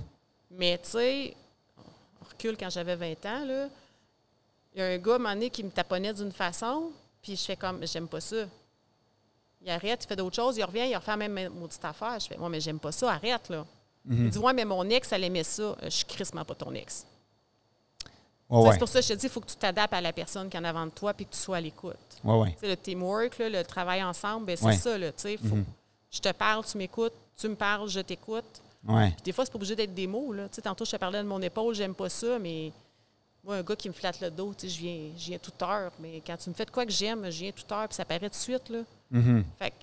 Mais tu sais, on recule quand j'avais 20 ans, là. Il y a un gars, à un moment donné, qui me taponnait d'une façon. Puis je fais comme, j'aime pas ça. Il arrête, il fait d'autres choses, il revient, il refait la même maudite affaire. Je fais, moi, mais j'aime pas ça, arrête, là. Il dit, ouais, mais mon ex, elle aimait ça. Je suis crissement pas ton ex. C'est pour ça que je te dis, il faut que tu t'adaptes à la personne qui est en avant de toi puis que tu sois à l'écoute. Le teamwork, là, le travail ensemble, ben, c'est ça. Là, je te parle, tu m'écoutes, tu me parles, je t'écoute. Puis des fois, c'est pas obligé d'être des mots. Là. Tantôt, je te parlais de mon épaule, j'aime pas ça, mais moi, un gars qui me flatte le dos, je viens toute heure. Mais quand tu me fais de quoi que j'aime, je viens toute heure, puis ça paraît tout de suite. Là. Fait que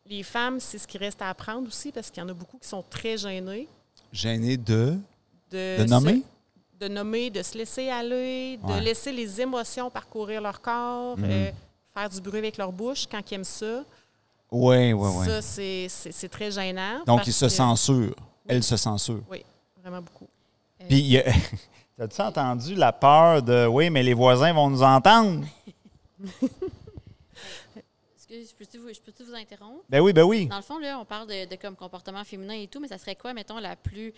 les femmes, c'est ce qui reste à apprendre aussi, parce qu'il y en a beaucoup qui sont très gênées. Gênées de nommer? De nommer, de se laisser aller, de laisser les émotions parcourir leur corps, faire du bruit avec leur bouche quand ils aiment ça. Oui. Ça, c'est très gênant. Donc, ils se censurent. Elle se censure. Oui, vraiment beaucoup. Puis, as-tu entendu la peur de « oui, mais les voisins vont nous entendre ». Je peux-tu vous interrompre? Ben oui. Dans le fond, là, on parle de comme comportement féminin et tout, mais ça serait quoi, mettons, la plus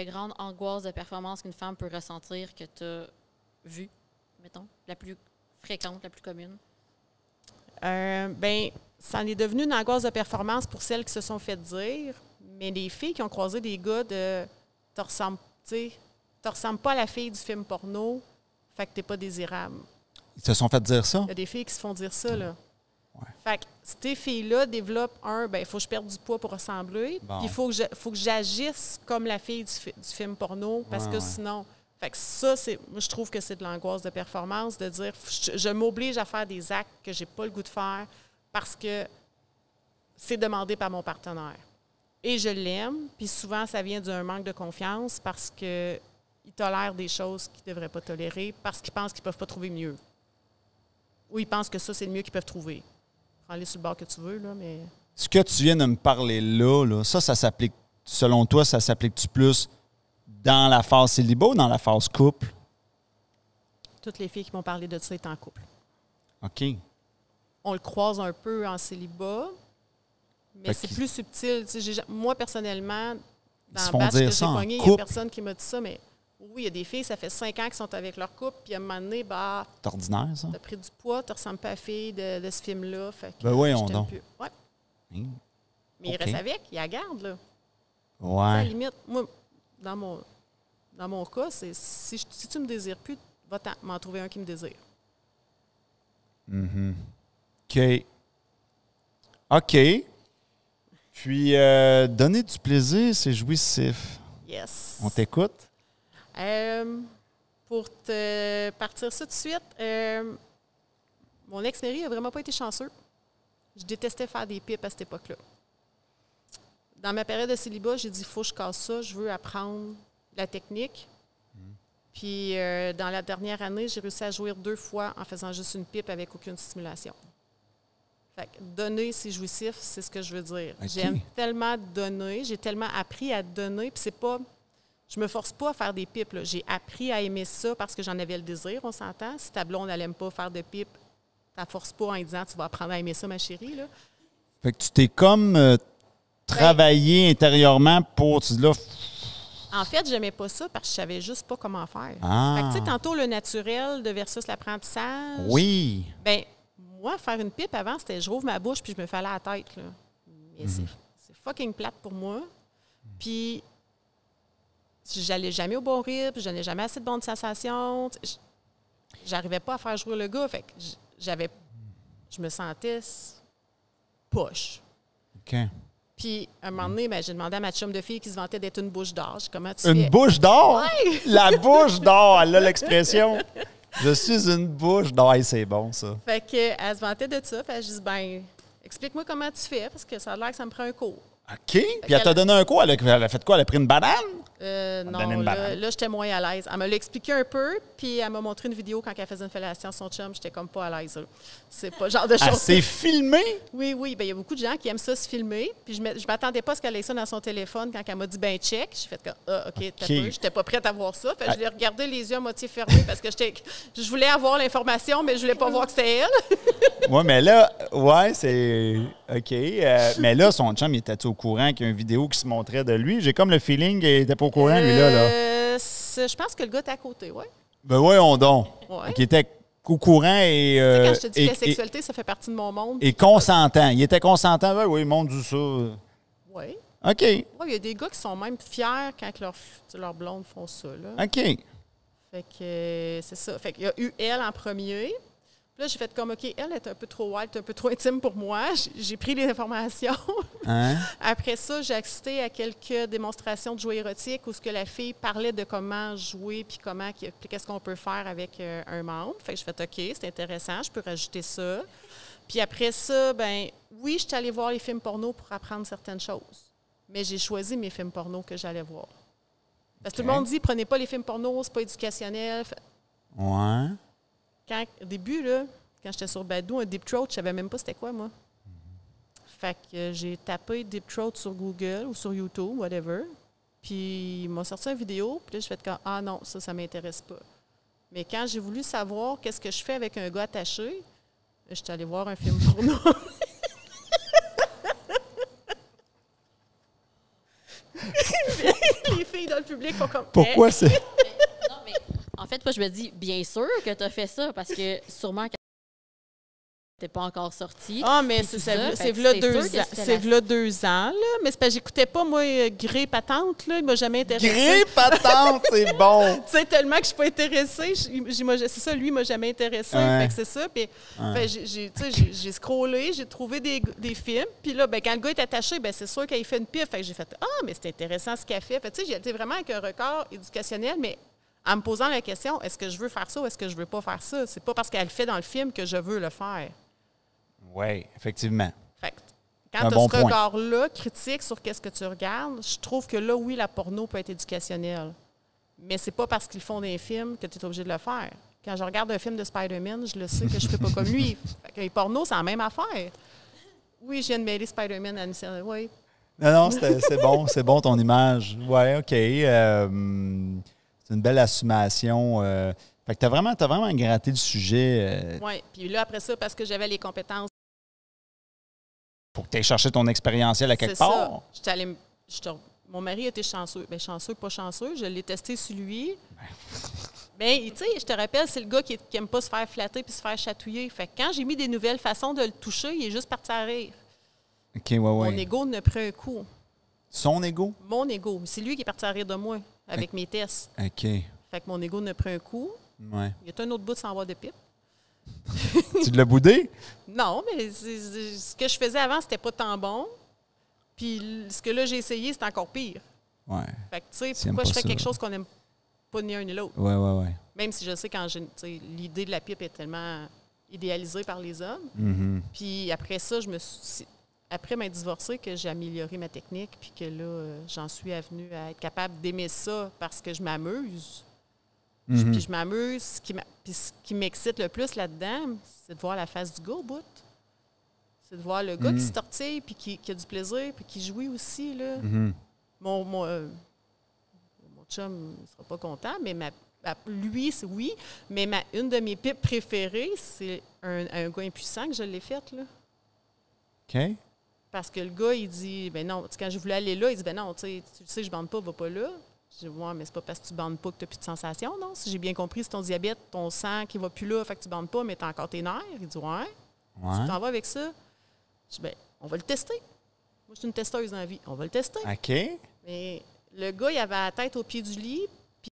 grande angoisse de performance qu'une femme peut ressentir que tu as vue, mettons, la plus fréquente, la plus commune? Bien, ça en est devenu une angoisse de performance pour celles qui se sont fait dire, mais les filles qui ont croisé des gars de « tu ressembles pas à la fille du film porno, fait que t'es pas désirable ». Ils se sont fait dire ça? Il y a des filles qui se font dire ça, là. Fait que ces filles-là développent il faut que je perde du poids pour ressembler. Puis il faut que j'agisse comme la fille du film porno, parce que sinon... Fait que ça, moi, je trouve que c'est de l'angoisse de performance, de dire je m'oblige à faire des actes que j'ai pas le goût de faire parce que c'est demandé par mon partenaire. Et je l'aime, puis souvent, ça vient d'un manque de confiance parce qu'il tolère des choses qu'il ne devrait pas tolérer parce qu'il pense qu'ils ne peuvent pas trouver mieux. Ou ils pensent que ça, c'est le mieux qu'ils peuvent trouver. Prends-les sur le bord que tu veux, là, mais... Ce que tu viens de me parler là, ça s'applique, selon toi, ça s'applique-tu plus dans la phase célibat ou dans la phase couple? Toutes les filles qui m'ont parlé de ça étaient en couple. OK. On le croise un peu en célibat, mais c'est plus subtil. Moi, personnellement, dans la batch que j'ai pognée, il n'y a personne qui m'a dit ça, mais oui, il y a des filles, ça fait 5 ans qu'elles sont avec leur couple, puis à un moment donné, c'est ordinaire, ça? T'as pris du poids, tu ressembles pas à la fille de ce film-là. Fait que voyons donc. Ouais. Mais il reste avec, il la garde, là. Ouais. À la limite, moi, dans mon cas, c'est si tu me désires plus, va m'en trouver un qui me désire. OK. Puis, donner du plaisir, c'est jouissif. Yes. On t'écoute? Pour te partir ça tout de suite, mon ex-mari n'a vraiment pas été chanceux. Je détestais faire des pipes à cette époque-là. Dans ma période de célibat, j'ai dit, il faut que je casse ça, je veux apprendre la technique. Puis, dans la dernière année, j'ai réussi à jouir 2 fois en faisant juste une pipe avec aucune stimulation. Fait que donner, c'est jouissif, c'est ce que je veux dire. Okay. J'aime tellement donner, j'ai tellement appris à donner, puis c'est pas... Je me force pas à faire des pipes, là. J'ai appris à aimer ça parce que j'en avais le désir, on s'entend. Si ta blonde, elle n'aime pas faire de pipes, tu la forces pas en lui disant, tu vas apprendre à aimer ça, ma chérie, là. Fait que tu t'es comme travaillé intérieurement pour... Là, en fait, j'aimais pas ça parce que je savais juste pas comment faire. Fait que, tu sais, tantôt, le naturel de versus l'apprentissage. Oui. Bien, moi, faire une pipe avant, c'était je rouvre ma bouche puis je me fais aller à la tête, là. Mais c'est fucking plate pour moi. Puis, j'allais jamais au bon rythme, je n'avais jamais assez de bonnes sensations. J'arrivais pas à faire jouer le gars. Fait que je me sentais poche. OK. Puis, à un moment donné, j'ai demandé à ma chum de fille qui se vantait d'être une bouche d'or. Comment tu Une fais? Bouche d'or? Oui! La bouche d'or, elle a l'expression. Je suis une bouche d'or. Hey, c'est bon, ça. Fait qu'elle se vantait de ça. Fait que je dis, explique-moi comment tu fais, parce que ça a l'air que ça me prend un cours. OK. Puis elle t'a donné un cours. Elle a fait quoi? Elle a pris une banane? Non, là j'étais moins à l'aise. Elle me l'a expliqué un peu, puis elle m'a montré une vidéo quand elle faisait une fellation à son chum. J'étais comme pas à l'aise. Là. C'est pas le genre de choses. Elle s'est filmée? Oui. Il y a beaucoup de gens qui aiment ça se filmer. Puis je m'attendais pas à ce qu'elle ait ça dans son téléphone quand elle m'a dit check. J'ai fait comme OK, j'étais pas prête à voir ça. Fait que je l'ai regardé les yeux à moitié fermés parce que je voulais avoir l'information, mais je voulais pas voir que c'était elle. Oui, mais là, c'est OK. Mais là, son chum, il était au courant qu'il y a une vidéo qui se montrait de lui? J'ai comme le feeling qu'il était pas au courant, lui, là. Je pense que le gars était à côté, oui. Ben voyons donc. Ouais. Il était au courant et... Tu sais, quand je te dis que la sexualité, ça fait partie de mon monde. Et consentant. Il était consentant? Ben oui, ils m'ont dit ça. Oui. OK. Ouais, il y a des gars qui sont même fiers quand leurs blondes font ça. Là. OK. Fait que c'est ça. Fait qu'il y a eu elle en premier. Puis là, j'ai fait comme, OK, elle est un peu trop wild, un peu trop intime pour moi. J'ai pris les informations. Hein? Après ça, j'ai assisté à quelques démonstrations de jouets érotiques où ce que la fille parlait de comment jouer puis qu'est-ce qu'on peut faire avec un membre. Fait que j'ai fait, OK, c'est intéressant, je peux rajouter ça. Puis après ça, ben oui, je suis allée voir les films porno pour apprendre certaines choses. Mais j'ai choisi mes films porno que j'allais voir. Parce que tout le monde dit, prenez pas les films porno, c'est pas éducationnel. Ouais. Au début, là, quand j'étais sur Badoo, un Deep Throat, je savais même pas c'était quoi, moi. Fait que j'ai tapé Deep Throat sur Google ou sur YouTube, whatever. Puis, il m'a sorti une vidéo. Puis là, je fais comme, ah non, ça m'intéresse pas. Mais quand j'ai voulu savoir qu'est-ce que je fais avec un gars attaché, je suis allée voir un film porno. Les filles dans le public font comme... Pourquoi c'est... Non, mais en fait, moi, je me dis, bien sûr que tu as fait ça, parce que sûrement que t'es pas encore sorti. Ah, mais c'est v'là 2 ans, là. Mais c'est parce que j'écoutais pas, moi, Grey Patente, là. Il m'a jamais intéressé. Grey Patente, c'est bon! Tu sais, tellement que je suis pas intéressée. C'est ça, lui, il m'a jamais intéressé. Ouais. Fait que c'est ça. Puis, j'ai scrollé, j'ai trouvé des films. Puis là, ben, quand le gars est attaché, ben, c'est sûr qu'il fait une pif. Fait que j'ai fait, ah, mais c'est intéressant ce qu'il fait. Fait tu sais, j'ai été vraiment avec un record éducationnel, mais en me posant la question, est-ce que je veux faire ça ou est-ce que je veux pas faire ça? C'est pas parce qu'elle le fait dans le film que je veux le faire. Oui, effectivement. Fait que quand tu as ce regard-là, critique sur qu'est-ce que tu regardes, je trouve que là, oui, la porno peut être éducationnelle. Mais c'est pas parce qu'ils font des films que tu es obligé de le faire. Quand je regarde un film de Spider-Man, je le sais que je ne fais pas comme lui. Fait que les pornos, c'est la même affaire. Oui, je viens de mêler Spider-Man à une... Oui. Non, c'est bon ton image. Oui, OK. C'est une belle assumation. Fait que t'as vraiment gratté le sujet. Oui, puis là, après ça, parce que j'avais les compétences. Faut que tu aies cherché ton expérientiel à quelque part. C'est ça. Mon mari était chanceux. Bien, chanceux, pas chanceux. Je l'ai testé sur lui. Bien, tu sais, je te rappelle, c'est le gars qui n'aime pas se faire flatter puis se faire chatouiller. Fait que quand j'ai mis des nouvelles façons de le toucher, il est juste parti à rire. OK, ouais. Mon ego ne prend un coup. Son ego? Mon ego. C'est lui qui est parti à rire de moi avec mes tests. OK. Fait que mon ego ne prend un coup. Ouais. Il y a un autre bout de s'en va de pipe. Tu l'as boudé? Non, mais ce que je faisais avant, c'était pas tant bon. Puis ce que là, j'ai essayé, c'est encore pire. Ouais. Fait que, tu sais, pourquoi je fais quelque chose qu'on n'aime pas ni un ni l'autre? Ouais. Même si je sais quand l'idée de la pipe est tellement idéalisée par les hommes. Mm-hmm. Puis après ça, après m'être divorcée, que j'ai amélioré ma technique, puis que là, j'en suis venue à être capable d'aimer ça parce que je m'amuse. Mm-hmm. Puis je m'amuse. Puis ce qui m'excite le plus là-dedans, c'est de voir la face du gars au bout. C'est de voir le gars qui se tortille, puis qui a du plaisir, puis qui jouit aussi. Là. Mm-hmm. Mon chum ne sera pas content, mais lui, c'est oui. Mais une de mes pipes préférées, c'est un gars impuissant que je l'ai faite. Là. OK. Parce que le gars, il dit, ben non, quand je voulais aller là, il dit, ben non, tu sais, je ne bande pas, va pas là. Je dis, ouais, mais c'est pas parce que tu ne bandes pas que tu n'as plus de sensation, non? Si j'ai bien compris, c'est ton diabète, ton sang qui ne va plus là, fait que tu ne bandes pas, mais tu as encore tes nerfs. Il dit, ouais. Tu t'en vas avec ça? Je dis, ben, on va le tester. Moi, je suis une testeuse dans la vie. On va le tester. OK. Mais le gars, il avait la tête au pied du lit, puis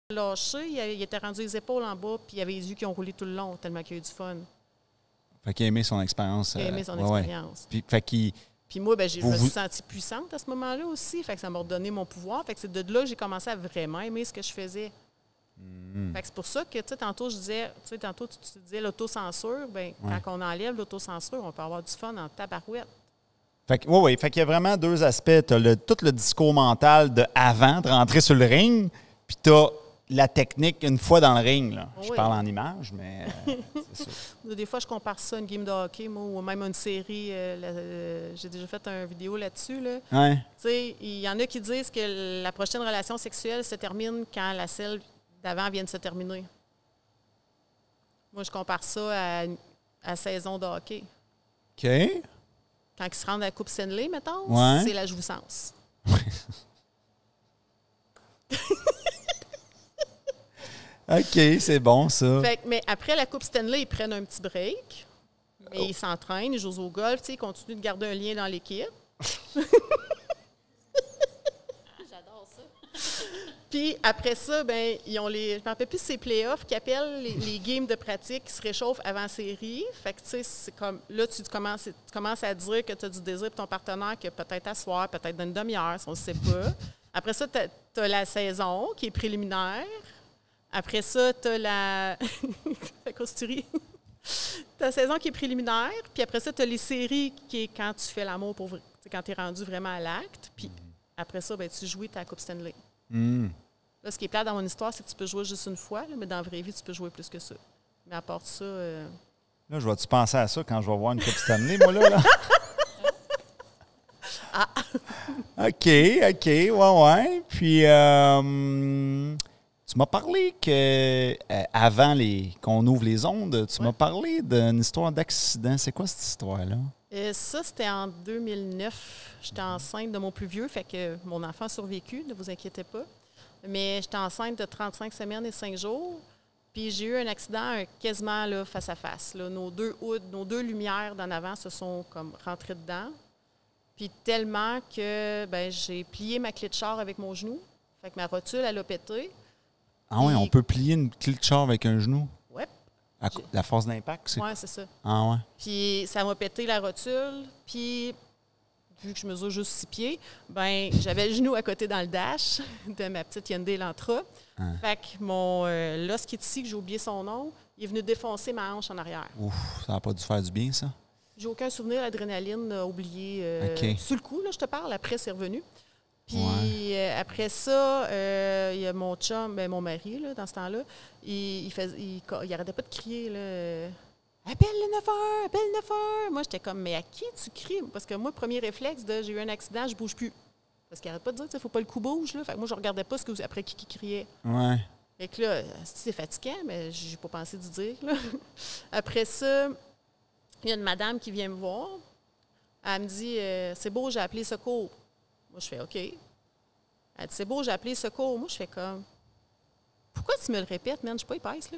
il a lâché, il était rendu les épaules en bas, puis il avait les yeux qui ont roulé tout le long, tellement qu'il a eu du fun. Fait qu'il a aimé son expérience. Il a aimé son expérience. Puis, fait qu'il... Puis moi, ben, je me suis sentie puissante à ce moment-là aussi. Fait que ça m'a redonné mon pouvoir. Fait que c'est de là que j'ai commencé à vraiment aimer ce que je faisais. Fait que c'est pour ça que, tu sais, tantôt, tu disais l'autocensure. Bien, quand on enlève l'autocensure, on peut avoir du fun en tabarouette. Fait que, oui. Fait qu'il y a vraiment deux aspects. Tu as tout le discours mental de avant de rentrer sur le ring, puis tu as la technique une fois dans le ring. Là. Oui. Je parle en images, mais c'est ça. Des fois, je compare ça à une game de hockey, moi, ou même une série. J'ai déjà fait une vidéo là-dessus. Là. Ouais. Tu sais, il y en a qui disent que la prochaine relation sexuelle se termine quand la celle d'avant vient de se terminer. Moi, je compare ça à saison de hockey. OK. Quand ils se rendent à la Coupe Stanley, mettons, c'est la jouissance. OK, c'est bon, ça. Fait que, mais après la Coupe Stanley, ils prennent un petit break. Mais ils s'entraînent, ils jouent au golf, ils continuent de garder un lien dans l'équipe. J'adore ça. Puis après ça, ben, ils ont je me rappelle plus si c'est playoffs qu'ils appellent les games de pratique qui se réchauffent avant la série. Fait que, tu sais, c'est comme, là, tu commences à dire que tu as du désir pour ton partenaire, que peut-être à soir, peut-être dans une demi-heure, si on ne sait pas. Après ça, tu as la saison qui est préliminaire. Après ça, tu as la... Fait qu'on se rit. Tu as la saison qui est préliminaire. Puis après ça, tu as les séries qui est quand tu fais l'amour pour vrai. C'est quand tu es rendu vraiment à l'acte. Puis après ça, ben, tu joues ta Coupe Stanley. Là, ce qui est plate dans mon histoire, c'est que tu peux jouer juste une fois, là, mais dans la vraie vie, tu peux jouer plus que ça. Mais à part ça... Là, je vais-tu penser à ça quand je vais voir une Coupe Stanley, moi, là? Ah! OK, ouais. Puis, tu m'as parlé que avant qu'on ouvre les ondes, tu m'as parlé d'une histoire d'accident. C'est quoi cette histoire-là? Ça, c'était en 2009. J'étais enceinte de mon plus vieux, fait que mon enfant a survécu, ne vous inquiétez pas. Mais j'étais enceinte de 35 semaines et 5 jours. Puis j'ai eu un accident quasiment là, face à face. Là. Nos deux lumières d'en avant se sont comme rentrées dedans. Puis tellement que ben, j'ai plié ma clé de char avec mon genou. Fait que ma rotule, elle a pété. Ah oui, on peut plier une clé de char avec un genou? Ouais. La force d'impact, c'est quoi? Oui, c'est ça. Ah ouais. Puis ça m'a pété la rotule. Puis vu que je mesure juste 6 pieds, ben j'avais le genou à côté dans le dash de ma petite Hyundai Elantra. Fait que mon l'os qui est ici, que j'ai oublié son nom, il est venu défoncer ma hanche en arrière. Ouf, ça n'a pas dû faire du bien, ça? J'ai aucun souvenir, l'adrénaline a oublié. Sur le coup, là, je te parle, après, c'est revenu. Puis après ça, il y a mon chum, mon mari, là, dans ce temps-là, il arrêtait pas de crier, là. Appelle le 9h, appelle le 9h. Moi, j'étais comme, mais à qui tu cries? Parce que moi, premier réflexe de j'ai eu un accident, je bouge plus. Parce qu'il arrête pas de dire, il ne faut pas le coup bouge. Là. Fait que moi, je regardais pas après qui criait. Ouais. Fait que là, c'est fatigant, mais j'ai pas pensé de dire. Là. Après ça, il y a une madame qui vient me voir. Elle me dit, c'est beau, j'ai appelé secours. Moi, je fais OK. Elle dit, c'est beau, j'ai appelé secours. Moi, je fais comme, pourquoi tu me le répètes, man? Je suis pas épaisse, là.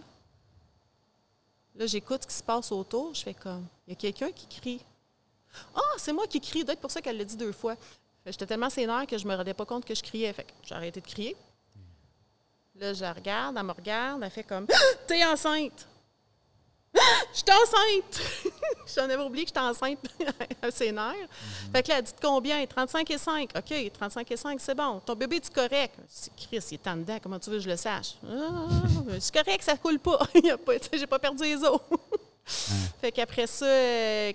Là, j'écoute ce qui se passe autour. Je fais comme, il y a quelqu'un qui crie. Ah, c'est moi qui crie. Peut-être pour ça qu'elle l'a dit 2 fois. J'étais tellement sénère que je me rendais pas compte que je criais. Fait que j'ai arrêté de crier. Là, je la regarde, elle me regarde, elle fait comme, t'es enceinte! Je suis enceinte! J'en avais oublié que j'étais enceinte à ses nerfs. Fait que là, elle dit combien? 35 et 5. OK, 35 et 5, c'est bon. Ton bébé est-tu correct? C'est Chris, il est en dedans. Comment tu veux que je le sache? C'est correct, ça coule pas. J'ai pas perdu les os. Fait qu'après ça,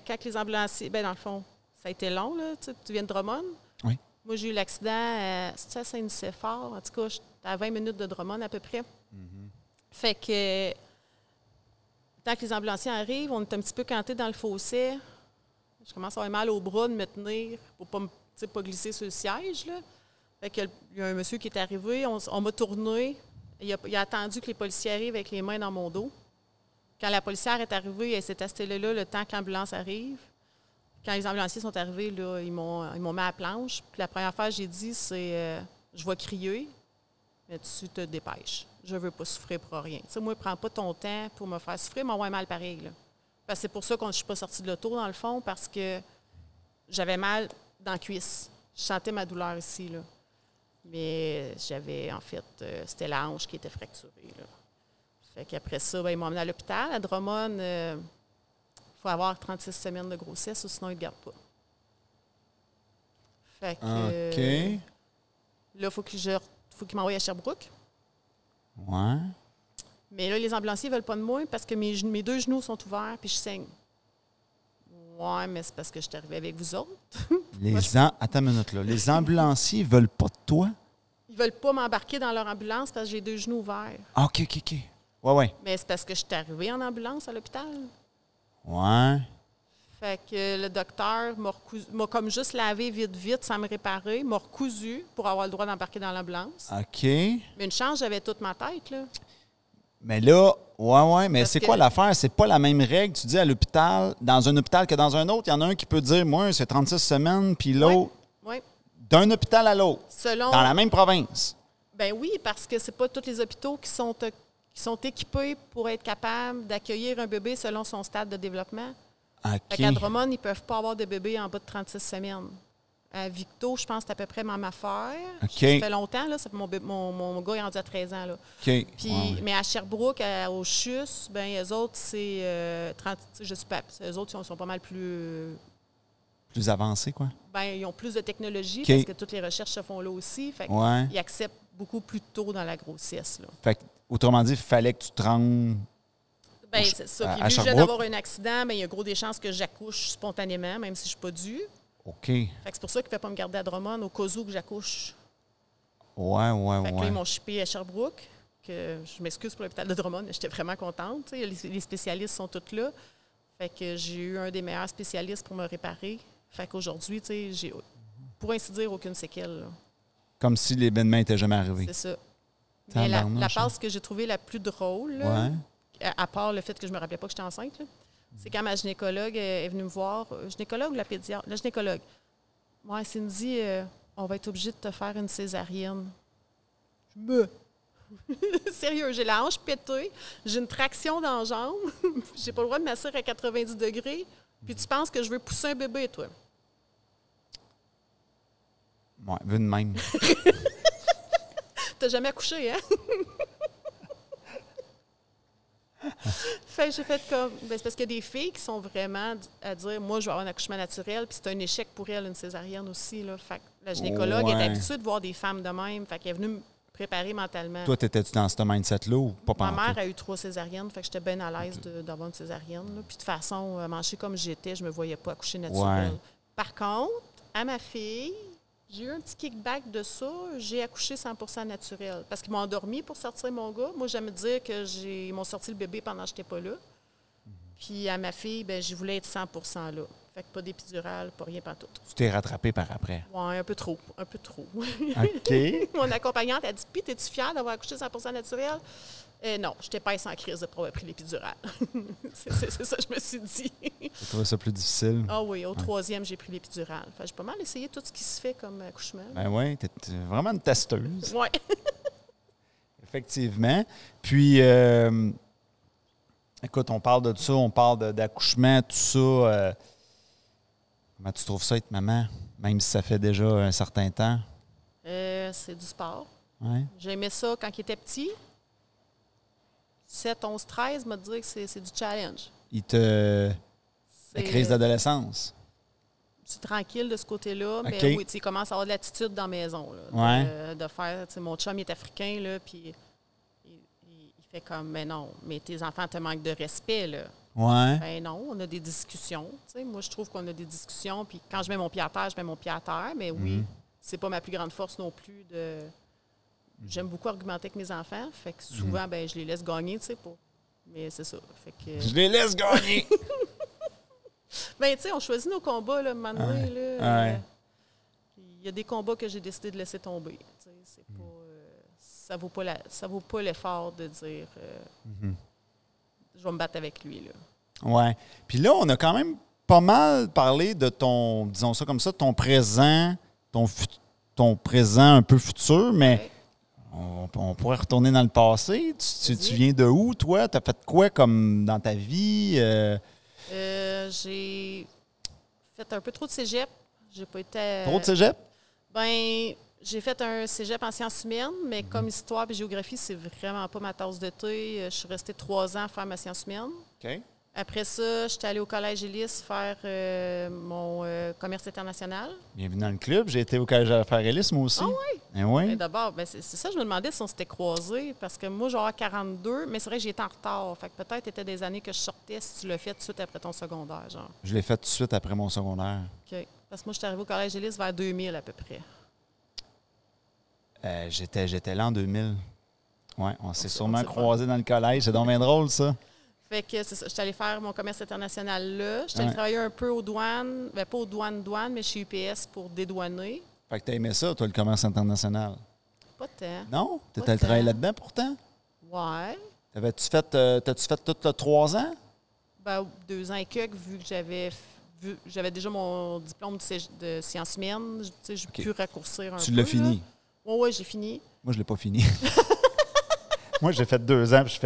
quand les ambulanciers... Bien, dans le fond, ça a été long, là. Tu viens de Drummond? Oui. Moi, j'ai eu l'accident à Saint-Nicéphore. En tout cas, j'étais à 20 minutes de Drummond à peu près. Fait que... Tant que les ambulanciers arrivent, on est un petit peu cantés dans le fossé. Je commence à avoir mal au bras de me tenir pour pas glisser sur le siège. Là. Fait que, il y a un monsieur qui est arrivé, on m'a tourné. Il a attendu que les policiers arrivent avec les mains dans mon dos. Quand la policière est arrivée, elle s'est installée là le temps que l'ambulance arrive. Quand les ambulanciers sont arrivés, là, ils m'ont mis à la planche. Puis la première fois que j'ai dit, c'est je vais crier, mais tu te dépêches. Je ne veux pas souffrir pour rien. Tu sais, moi, prends pas ton temps pour me faire souffrir, mais ouais mal pareil. Là. Parce que c'est pour ça que je ne suis pas sortie de l'auto, dans le fond, parce que j'avais mal dans la cuisse. Je sentais ma douleur ici. Là. Mais j'avais, en fait, c'était la hanche qui était fracturée. Là. Fait qu'après ça, ben, ils m'ont emmené à l'hôpital. À Drummond, il faut avoir 36 semaines de grossesse, ou sinon, ils ne te gardent pas. Fait que, OK. là, il faut qu'ils m'envoient à Sherbrooke. Ouais. Mais là, les ambulanciers ne veulent pas de moi parce que mes 2 genoux sont ouverts puis je saigne. Ouais, mais c'est parce que je suis arrivée avec vous autres. Attends une minute, là. Les ambulanciers veulent pas de toi? Ils ne veulent pas m'embarquer dans leur ambulance parce que j'ai 2 genoux ouverts. Ah, OK. Ouais. Mais c'est parce que je suis arrivée en ambulance à l'hôpital. Ouais. Fait que le docteur m'a comme juste lavé vite, sans me réparer, m'a recousu pour avoir le droit d'embarquer dans l'ambulance. OK. Mais une chance, j'avais toute ma tête, là. Mais là, ouais, mais Parce c'est que- quoi l'affaire? C'est pas la même règle, tu dis, à l'hôpital, dans un hôpital que dans un autre. Il y en a un qui peut dire, moi, c'est 36 semaines, puis l'autre, Oui. d'un hôpital à l'autre, Selon... dans la même province. Ben oui, parce que c'est pas tous les hôpitaux qui sont qui sont équipés pour être capables d'accueillir un bébé selon son stade de développement. OK. Fait qu'à Drummond, ils ne peuvent pas avoir de bébé en bas de 36 semaines. À Victo, je pense que c'est à peu près même affaire. OK. Ça fait longtemps, là. Mon gars est rendu à 13 ans, là. OK. Puis, Ouais. mais à Sherbrooke, au CHUS, ben eux autres, c'est 30. Je sais pas. Eux autres, ils sont pas mal plus. Plus avancé, quoi. Ben, ils ont plus de technologie OK. parce que toutes les recherches se font là aussi. Fait Ouais. qu'ils acceptent beaucoup plus tôt dans la grossesse, là. Fait que, autrement dit, il fallait que tu te rendes. Ben, c'est ça. Puis, à vu que je viens Sherbrooke? d'avoir un accident, ben, il y a gros des chances que j'accouche spontanément, même si je ne suis pas due. OK. Fait que c'est pour ça qu'il ne fait pas me garder à Drummond, au cas où que j'accouche. Ouais. Fait que là, ils m'ont shippé à Sherbrooke. Que je m'excuse pour l'hôpital de Drummond, mais j'étais vraiment contente. Tu sais, les spécialistes sont tous là. Fait que j'ai eu un des meilleurs spécialistes pour me réparer. Fait qu'aujourd'hui, tu sais, j'ai, pour ainsi dire, aucune séquelle, là. Comme si l'événement n'était jamais arrivé. C'est ça. Mais la Tabarnouche, passe que j'ai trouvée la plus drôle, là, Ouais. à part le fait que je me rappelais pas que j'étais enceinte, là, c'est quand ma gynécologue est venue me voir. Gynécologue ou la pédiatre? La gynécologue. Moi, Cindy, on va être obligé de te faire une césarienne. Sérieux, j'ai la hanche pétée, j'ai une traction dans la jambe, j'ai pas le droit de m'asseoir à 90 degrés, puis tu penses que je veux pousser un bébé, toi? Ouais, vu de même. T'as jamais accouché, hein? Fait que j'ai fait comme. Ben, c'est parce qu'il y a des filles qui sont vraiment à dire moi, je vais avoir un accouchement naturel, puis c'est un échec pour elle, une césarienne aussi. Là. Fait que la gynécologue Ouais. est habituée de voir des femmes de même. Fait qu'elle est venue me préparer mentalement. Toi, t'étais-tu dans ce mindset-là ou pas Ma pantoute? mère a eu 3 césariennes, fait que j'étais bien à l'aise d'avoir une césarienne. Là. Puis de toute façon, manger comme j'étais, je me voyais pas accoucher naturel. Ouais. Par contre, à ma fille, j'ai eu un petit kickback de ça. J'ai accouché 100% naturel. Parce qu'ils m'ont endormi pour sortir mon gars. Moi, j'aime dire qu'ils m'ont sorti le bébé pendant que je n'étais pas là. Puis à ma fille, ben, je voulais être 100% là. Fait que pas d'épidural, pas rien pantoute. Tu t'es rattrapé par après. Ouais, un peu trop. Un peu trop. OK. Mon accompagnante a dit « Puis, es-tu fière d'avoir accouché 100% naturel? » Non, je n'étais pas sans crise de pas avoir pris l'épidural. c'est ça que je me suis dit. Tu trouvé ça plus difficile? Ah oui, au 3e, j'ai pris l'épidural. Fait que j'ai pas mal essayé tout ce qui se fait comme accouchement. Ben oui, t'es vraiment une testeuse. Oui. Effectivement. Puis, écoute, on parle de ça, on parle d'accouchement, tout ça. Comment tu trouves ça être maman, même si ça fait déjà un certain temps? C'est du sport. Ouais. J'aimais ça quand il était petit. 7, 11, 13, m'a dit que c'est du challenge. La C'est, crise d'adolescence. C'est tranquille de ce côté-là, mais OK. oui, tu sais, il commence à avoir de l'attitude dans la maison. Là, Ouais. de faire, tu sais, mon chum il est africain, là, puis il fait comme, mais non, mais tes enfants te manquent de respect, là. Ouais. Ben non, on a des discussions. Tu sais, moi, je trouve qu'on a des discussions, puis quand je mets mon pied à terre, je mets mon pied à terre, mais oui, c'est pas ma plus grande force non plus de... J'aime beaucoup argumenter avec mes enfants, fait que souvent, ben je les laisse gagner, tu sais, pas. Mais c'est ça. Fait que... Je les laisse gagner. Ben, tu sais, on choisit nos combats, là, à un moment donné, là. Ouais. Il y a des combats que j'ai décidé de laisser tomber. Tu sais, c'est pas... ça vaut pas l'effort de dire... Je vais me battre avec lui, là. Ouais. Puis là, on a quand même pas mal parlé de ton, disons ça comme ça, ton présent, ton présent un peu futur, mais Ouais. on pourrait retourner dans le passé. Tu viens de où, toi? Tu as fait quoi comme dans ta vie? J'ai fait un peu trop de cégep. J'ai pas été... Trop de cégep? Ben, j'ai fait un cégep en sciences humaines, mais comme histoire et géographie, c'est vraiment pas ma tasse de thé. Je suis restée 3 ans à faire ma sciences humaines. OK. Après ça, j'étais allée au Collège Élis faire mon commerce international. Bienvenue dans le club. J'ai été au Collège Affaires Ellis, moi aussi. Ah oui? Eh oui? Mais d'abord, ben c'est ça, je me demandais si on s'était croisés, parce que moi, j'aurais 42, mais c'est vrai que j'étais en retard. Fait que peut-être c'était des années que je sortais si tu l'as fait tout de suite après ton secondaire, genre. Je l'ai fait tout de suite après mon secondaire. OK. Parce que moi, j'étais arrivée au Collège Élis vers 2000 à peu près. J'étais là en 2000. Oui, on s'est On sûrement s'est croisés dans le collège. C'est donc bien drôle, ça. Fait que c'est ça. J'étais allée faire mon commerce international là. J'étais allée Ouais. travailler un peu aux douanes. Ben, pas aux douanes, mais chez UPS pour dédouaner. Fait que t'as aimé ça, toi, le commerce international? Pas tant. Non? Pas T'étais allé travailler tant. là-dedans, pourtant? Ouais. T'as-tu fait tout le 3 ans? Ben, 2 ans et quelques, vu que j'avais déjà mon diplôme de sciences humaines. Tu sais, j'ai OK. pu raccourcir un peu. Tu l'as fini? Oui, j'ai fini. Moi, je l'ai pas fini. Moi, j'ai fait 2 ans, puis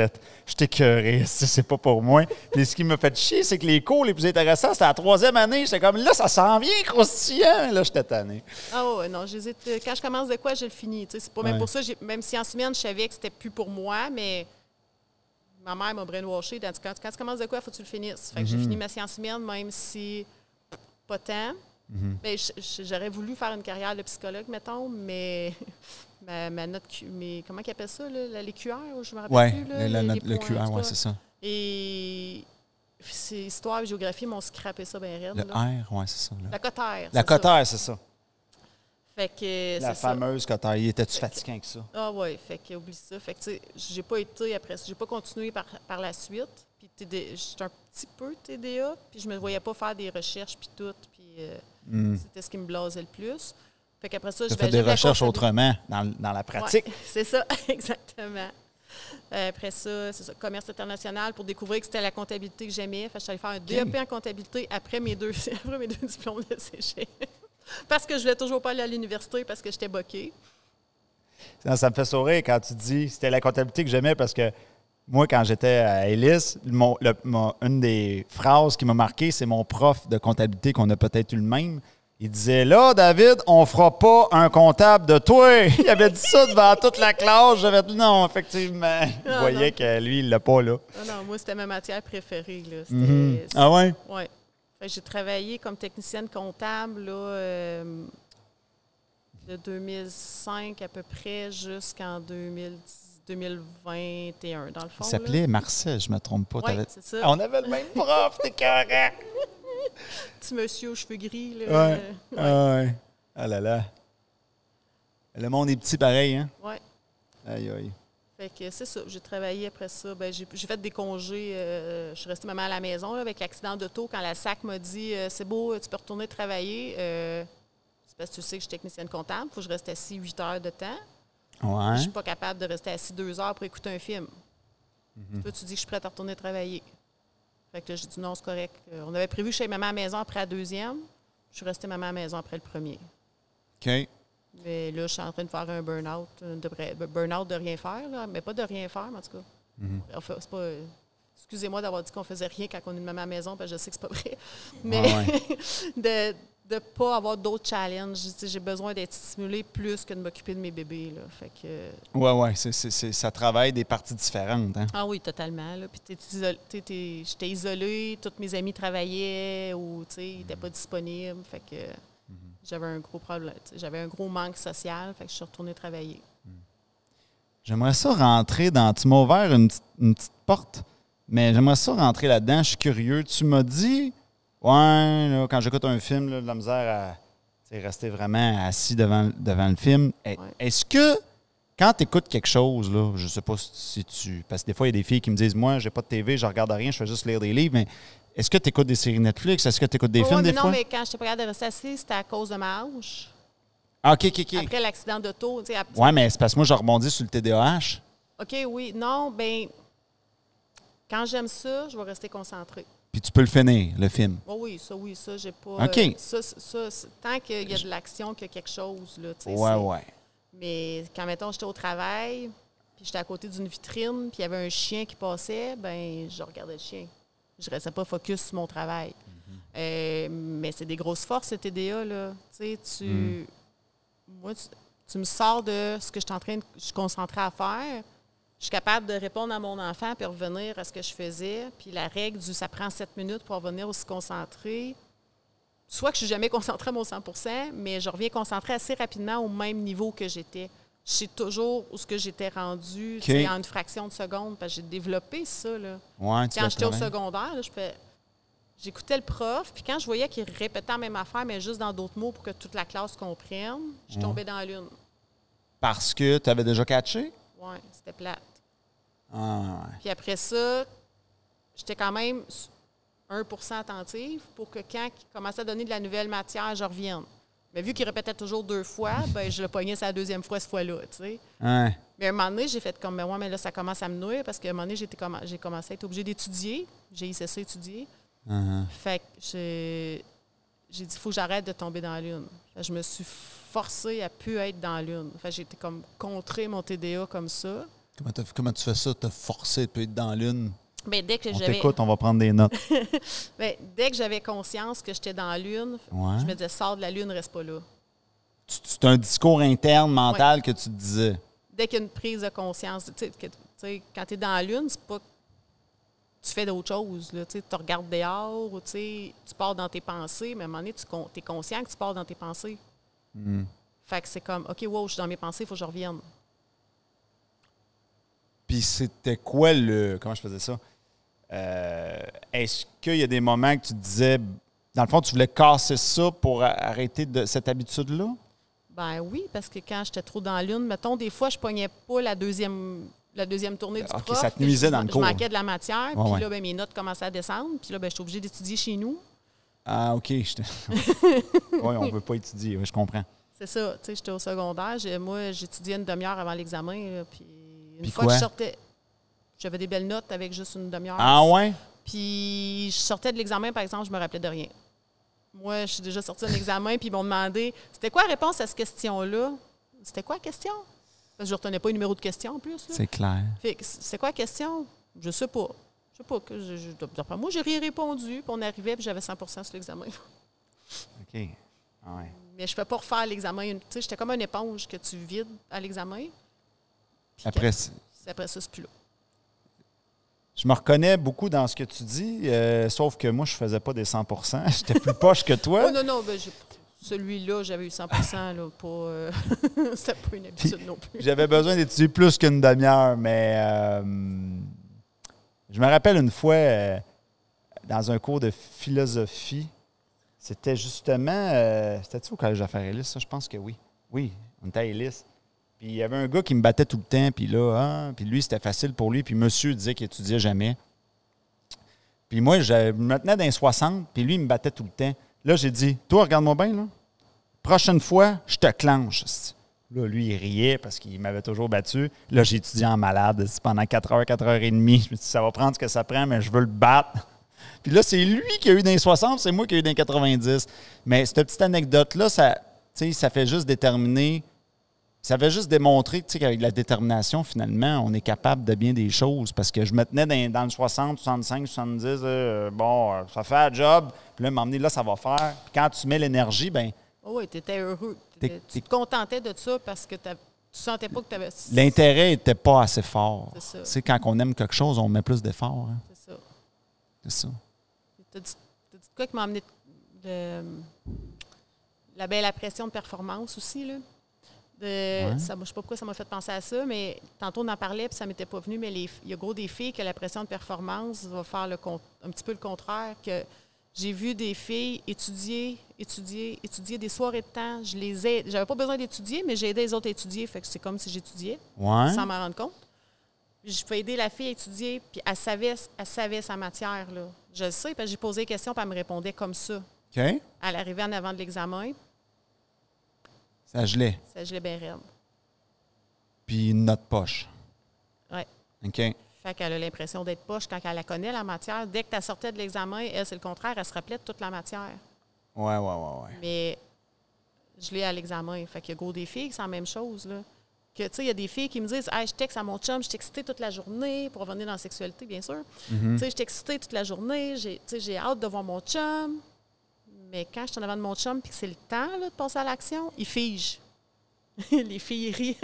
je t'ai écœuré, c'est pas pour moi. Puis ce qui m'a fait chier, c'est que les cours les plus intéressants, c'était la 3e année. J'étais comme, là, ça s'en vient croustillant. Là, j'étais tanné. Ah ouais, non, quand je commence de quoi, je le finis. C'est pas même pour ça, même si en semaine, je savais que c'était plus pour moi, mais ma mère m'a brainwashé. Quand tu commences de quoi, il faut que tu le finisses. Fait que j'ai fini ma science semaine, même si pas tant. Ben, j'aurais voulu faire une carrière de psychologue, mettons, mais ma note, comment ils appellent ça, là, les QR, je me rappelle plus. Là, le QR, oui, c'est ça. Et c'est histoire et géographie m'ont scrappé ça bien raide. Le R, oui, c'est ça. Là. La cotère. La cotère, c'est ça. Fait que la fameuse cotère. Étais-tu fatigué avec ça? Ah oui, fait que oublie ça. Fait que tu sais, j'ai pas été après, j'ai pas continué par la suite. Puis j'étais un petit peu TDA, puis je me voyais pas faire des recherches puis tout, puis c'était ce qui me blasait le plus. Fait qu'après ça, je fait des recherches autrement dans la pratique. Ouais, c'est ça, exactement. Après ça, c'est ça, commerce international pour découvrir que c'était la comptabilité que j'aimais. Fait que je suis allée faire un DEP en comptabilité après mes deux diplômes de CG. Parce que je voulais toujours pas aller à l'université parce que j'étais boquée. Ça me fait sourire quand tu dis c'était la comptabilité que j'aimais parce que moi, quand j'étais à Ellis, une des phrases qui m'a marqué, c'est mon prof de comptabilité qu'on a peut-être eu le même. Il disait, là, David, on fera pas un comptable de toi. Il avait dit ça devant toute la classe. J'avais dit non, effectivement. Je voyais que lui, il l'a pas là. Non, moi, c'était ma matière préférée. Là. Ah ouais? Oui. J'ai travaillé comme technicienne comptable là, de 2005 à peu près jusqu'en 2021, dans le fond. Il s'appelait Marcel, je ne me trompe pas. Oui, c'est ça. On avait le même prof, t'es correct. Petit monsieur aux cheveux gris. Là. Ouais. Ouais. Ah là là. Le monde est petit pareil, hein? Oui. Aïe, aïe. Fait que c'est ça. J'ai travaillé après ça. Ben, j'ai fait des congés. Je suis restée maman à la maison là, avec l'accident d'auto. Quand la SAC m'a dit c'est beau, tu peux retourner travailler. C'est parce que tu sais que je suis technicienne comptable. Il faut que je reste assis 8 heures de temps. Ouais. Je ne suis pas capable de rester assis 2 heures pour écouter un film. Toi, tu dis que je suis prête à retourner travailler. Fait que là, j'ai dit non, c'est correct. On avait prévu que je sois maman à la maison après la 2e. Je suis restée maman à la maison après le premier. OK. Mais là, je suis en train de faire un burn-out. Burn-out de rien faire, là, mais pas de rien faire, mais en tout cas. Enfin, c'est pas, excusez-moi d'avoir dit qu'on faisait rien quand on est une maman à la maison, parce que je sais que c'est pas vrai. Mais de ne pas avoir d'autres challenges. J'ai besoin d'être stimulée plus que de m'occuper de mes bébés. Là. Fait que... Ouais. Ça travaille des parties différentes. Hein? Ah oui, totalement. Là. Puis j'étais isolée, tous mes amis travaillaient ou ils n'étaient pas disponibles. Fait que j'avais un gros problème. J'avais un gros manque social. Fait que je suis retournée travailler. J'aimerais ça rentrer dans... Tu m'as ouvert une petite porte, mais j'aimerais ça rentrer là-dedans. Je suis curieux. Tu m'as dit... Ouais, là, quand j'écoute un film, là, de la misère à rester vraiment assis devant le film. Ouais. Est-ce que, quand tu écoutes quelque chose, là, je sais pas si tu... Parce que des fois, il y a des filles qui me disent, moi, j'ai pas de TV, je regarde rien, je fais juste lire des livres, mais est-ce que tu écoutes des séries Netflix? Est-ce que tu écoutes des films des fois? Non, mais quand je n'étais pas capable de rester assis, c'était à cause de ma hanche. Ah, OK. Après l'accident d'auto. Oui, mais c'est parce que moi, je rebondis sur le TDAH. OK, oui. Non, bien, quand j'aime ça, je vais rester concentrée. Puis tu peux le finir, le film. Oh oui, ça, j'ai pas... OK. Ça, tant qu'il y a de l'action, qu'il y a quelque chose, là, tu sais. Ouais. Mais quand, mettons, j'étais au travail, puis j'étais à côté d'une vitrine, puis il y avait un chien qui passait, ben je regardais le chien. Je restais pas focus sur mon travail. Mais c'est des grosses forces, ce TDA, là. Tu sais, moi, tu me sors de ce que je suis concentrée à faire. Je suis capable de répondre à mon enfant puis revenir à ce que je faisais. Puis la règle du ça prend 7 minutes pour revenir aussi concentré. Soit que je ne suis jamais concentrée à mon 100%, mais je reviens concentrée assez rapidement au même niveau que j'étais. Je sais toujours où ce que j'étais rendue en une fraction de seconde, parce que j'ai développé ça. Là. Ouais, quand j'étais au secondaire, j'écoutais le prof, puis quand je voyais qu'il répétait la même affaire, mais juste dans d'autres mots pour que toute la classe comprenne, je tombais dans la lune. Parce que tu avais déjà catché? Oui, c'était plate. Ah. Puis après ça, j'étais quand même 1% attentive pour que quand il commençait à donner de la nouvelle matière, je revienne. Mais vu qu'il répétait toujours 2 fois, ben je le pognais sa 2e fois cette fois-là, tu sais. Ouais. Mais à un moment donné, j'ai fait comme, mais là, ça commence à me nuire parce qu'à un moment donné, j'ai commencé à être obligée d'étudier. J'ai cessé d'étudier. Fait que j'ai dit, il faut que j'arrête de tomber dans la lune. Fait, je me suis forcée à plus être dans la lune. Fait, j'ai été comme contrer mon TDA comme ça. Comment tu fais ça, te forcer de être dans la lune? Bien, dès que On j'avais... t'écoute, on va prendre des notes. Bien, dès que j'avais conscience que j'étais dans la Lune, Ouais. je me disais, sors de la Lune, reste pas là. C'est un discours interne, mental que tu te disais. Dès qu'il y a une prise de conscience, tu sais, quand tu es dans la Lune, c'est pas que tu fais d'autres choses. Tu sais, tu regardes dehors, ou tu pars dans tes pensées, mais à un moment donné, tu es conscient que tu pars dans tes pensées. Fait que c'est comme, OK, wow, je suis dans mes pensées, il faut que je revienne. Puis c'était quoi le... Comment je faisais ça? Est-ce qu'il y a des moments que tu te disais... Dans le fond, tu voulais casser ça pour arrêter de cette habitude-là? Ben oui, parce que quand j'étais trop dans la Lune, mettons, des fois, je pognais pas la deuxième tournée du prof. Ça te nuisait dans le cours. Je manquais de la matière, puis Ouais. là, ben, mes notes commençaient à descendre, puis là, ben, j'étais obligée d'étudier chez nous. Ah, OK. Oui, on ne veut pas étudier, oui, je comprends. C'est ça, tu sais, j'étais au secondaire. Moi, j'étudiais une demi-heure avant l'examen, là, puis une fois quoi? que je sortais, j'avais des belles notes avec juste une demi-heure. Ah ouais? Puis je sortais de l'examen, par exemple, je me rappelais de rien. Moi, je suis déjà sortie d'un examen, puis ils m'ont demandé, c'était quoi la réponse à cette question-là? C'était quoi la question? Parce que je ne retenais pas le numéro de question en plus. Là. C'est clair. Fait que c'est quoi la question? Je sais pas. Je sais pas. D'après moi, j'ai rien répondu, puis on arrivait, puis j'avais 100% sur l'examen. OK. Ah ouais. Mais je ne fais pas refaire l'examen. Tu sais, j'étais comme une éponge que tu vides à l'examen. Puis Après, après ça, c'est plus là. je me reconnais beaucoup dans ce que tu dis, sauf que moi, je faisais pas des 100%. J'étais plus poche que toi. Oh non, ben, celui-là, j'avais eu 100%. Là, pas, c'était pas une habitude non plus. J'avais besoin d'étudier plus qu'une demi-heure, mais je me rappelle une fois, dans un cours de philosophie, c'était justement... C'était-tu au Collège d'affaires Ellis, ça? Je pense que oui. Oui, on était à Ellis. Puis il y avait un gars qui me battait tout le temps, puis là, puis lui, c'était facile pour lui, puis monsieur disait qu'il étudiait jamais. Puis moi, je me tenais dans les 60, puis lui, il me battait tout le temps. Là, j'ai dit, toi, regarde-moi bien, là. Prochaine fois, je te clenche. Là, lui, il riait parce qu'il m'avait toujours battu. Là, j'ai étudié en malade pendant 4 heures, 4 heures et demie. Je me suis dit, ça va prendre ce que ça prend, mais je veux le battre. Puis là, c'est lui qui a eu dans les 60, c'est moi qui ai eu dans les 90. Mais cette petite anecdote-là, ça fait juste déterminer, ça fait juste démontrer qu'avec la détermination, finalement, on est capable de bien des choses. Parce que je me tenais dans le 60, 65, 70, bon, ça fait un job. Puis là, m'emmener là, ça va faire. Puis quand tu mets l'énergie, bien... Oh oui, tu étais heureux. Tu te contentais de ça parce que tu sentais pas que tu avais... L'intérêt n'était pas assez fort. C'est ça. Tu sais, quand on aime quelque chose, on met plus d'efforts. Hein. C'est ça. C'est ça. Tu as dit quoi qui m'a amené la belle pression de performance aussi, là? Ça, je ne sais pas pourquoi ça m'a fait penser à ça, mais tantôt on en parlait puis ça ne m'était pas venu, mais il y a gros des filles que la pression de performance va faire un petit peu le contraire, que j'ai vu des filles étudier des soirées de temps. J'avais pas besoin d'étudier, mais j'ai aidé les autres à étudier, fait que c'est comme si j'étudiais, sans m'en rendre compte. Je peux aider la fille à étudier, puis elle savait sa matière, là. Je le sais, parce que j'ai posé des questions, puis elle me répondait comme ça. OK. Elle arrivait en avant de l'examen. Ça gelait. Ça gelait bien raide. Puis une note poche. Oui. OK. Fait qu'elle a l'impression d'être poche quand elle la connaît, la matière. Dès que tu sortais de l'examen, elle, c'est le contraire, elle se rappelait de toute la matière. Ouais. Mais je l'ai à l'examen. Fait qu'il y a gros des filles qui c'est la même chose, là. Que, tu sais, il y a des filles qui me disent « Hey, je texte à mon chum, je suis excitée toute la journée. » Pour revenir dans la sexualité, bien sûr. Tu sais, je suis excitée toute la journée. J'ai hâte de voir mon chum. Mais quand je suis en avant de mon chum et que c'est le temps là, de passer à l'action, il fige. Les filles rient.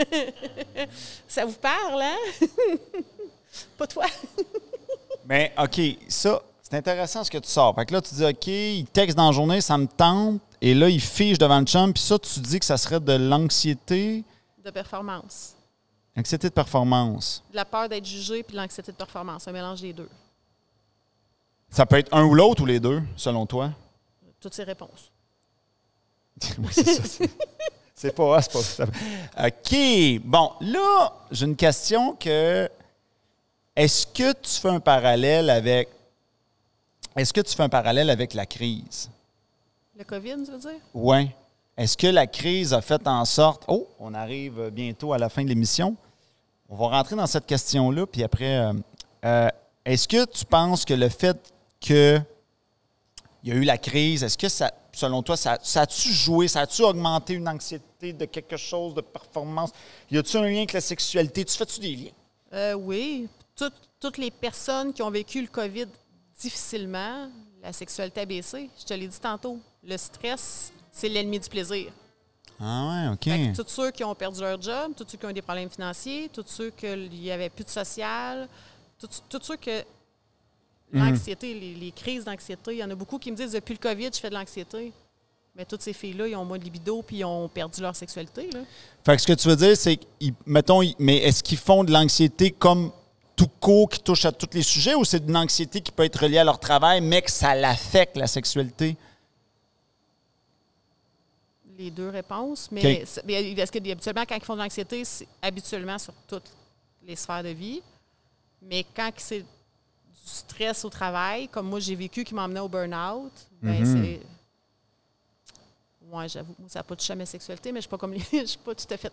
Ça vous parle, hein? Pas toi. Mais OK, ça, c'est intéressant ce que tu sors. Fait que là, tu dis OK, il texte dans la journée, ça me tente. Et là, il fige devant le chum. Puis ça, tu dis que ça serait de l'anxiété. De performance. Anxiété de performance. De la peur d'être jugé puis de l'anxiété de performance. Un mélange des deux. Ça peut être un ou l'autre ou les deux, selon toi? Toutes ces réponses. Oui, c'est ça. C'est pas ça. OK. Bon, là, j'ai une question que... Est-ce que tu fais un parallèle avec la crise? Le COVID, tu veux dire? Oui. Est-ce que la crise a fait en sorte... Oh, on arrive bientôt à la fin de l'émission. On va rentrer dans cette question-là, puis après... est-ce que tu penses que le fait qu'il y a eu la crise, est-ce que ça, selon toi, ça a-tu joué, ça a-tu augmenté une anxiété de quelque chose, de performance? Y a-tu un lien avec la sexualité? Tu fais-tu des liens? Oui. Toutes les personnes qui ont vécu le COVID difficilement, la sexualité a baissé. Je te l'ai dit tantôt. Le stress, c'est l'ennemi du plaisir. Ah ouais, OK. Fait que tous ceux qui ont perdu leur job, tous ceux qui ont des problèmes financiers, tous ceux qu'il n'y avait plus de social, tous ceux que l'anxiété, les crises d'anxiété, il y en a beaucoup qui me disent depuis le COVID, je fais de l'anxiété. Mais toutes ces filles-là, ils ont moins de libido puis ils ont perdu leur sexualité. Là. Fait que ce que tu veux dire, c'est mais est-ce qu'ils font de l'anxiété comme tout court qui touche à tous les sujets ou c'est une anxiété qui peut être reliée à leur travail, mais que ça l'affecte, la sexualité? Les deux réponses. Mais Okay. parce que habituellement, quand ils font de l'anxiété, c'est habituellement sur toutes les sphères de vie. Mais quand c'est du stress au travail, comme moi j'ai vécu qui m'emmenait au burn-out, ben c'est. Ouais, j'avoue, ça n'a pas touché à ma sexualité, mais je ne suis pas tout à fait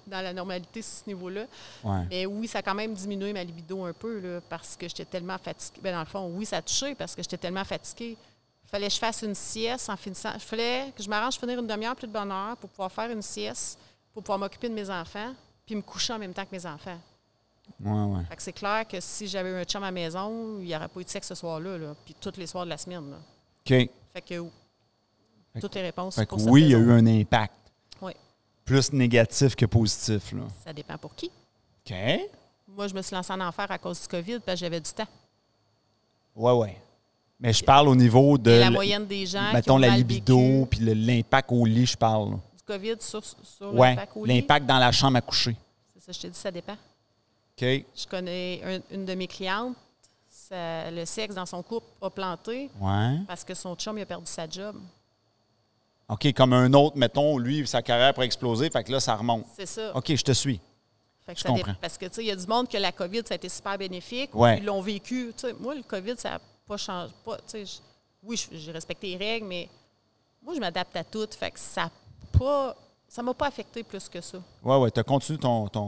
dans la normalité sur ce niveau-là. Ouais. Mais oui, ça a quand même diminué ma libido un peu là, parce que j'étais tellement fatiguée. Bien, dans le fond, oui, ça a touché parce que j'étais tellement fatiguée. Il fallait que je fasse une sieste en finissant. Il fallait que je m'arrange à finir une demi-heure plus de bonne heure pour pouvoir faire une sieste, pour pouvoir m'occuper de mes enfants, puis me coucher en même temps que mes enfants. Ouais. Fait que c'est clair que si j'avais eu un chum à la maison, il n'y aurait pas eu de sexe ce soir-là, là, puis tous les soirs de la semaine. Là. OK. Fait que toutes les réponses Fait que pour cette oui, il y a raison. eu un impact. Oui. Plus négatif que positif, là. Ça dépend pour qui. OK. Moi, je me suis lancée en enfer à cause du COVID parce que j'avais du temps. Ouais. Mais je parle au niveau de... Et la moyenne des gens mettons qui ont la mal libido, vécu puis l'impact au lit, je parle. du COVID sur Ouais, l'impact au lit. l'impact dans la chambre à coucher. C'est ça, je t'ai dit, ça dépend. OK. Je connais une de mes clientes, le sexe dans son couple a planté Ouais. parce que son chum il a perdu sa job. OK, comme un autre, mettons, lui, sa carrière pourrait exploser, fait que là, ça remonte. C'est ça. OK, je te suis. Fait que Je ça comprends. parce que, tu sais, il y a du monde que la COVID, ça a été super bénéfique. Ouais. Ils l'ont vécu. Tu sais, moi, le COVID, ça n'a pas changé. Oui, j'ai respecté les règles, mais moi, je m'adapte à tout. Fait que ça m'a pas affecté plus que ça. Ouais, tu as continué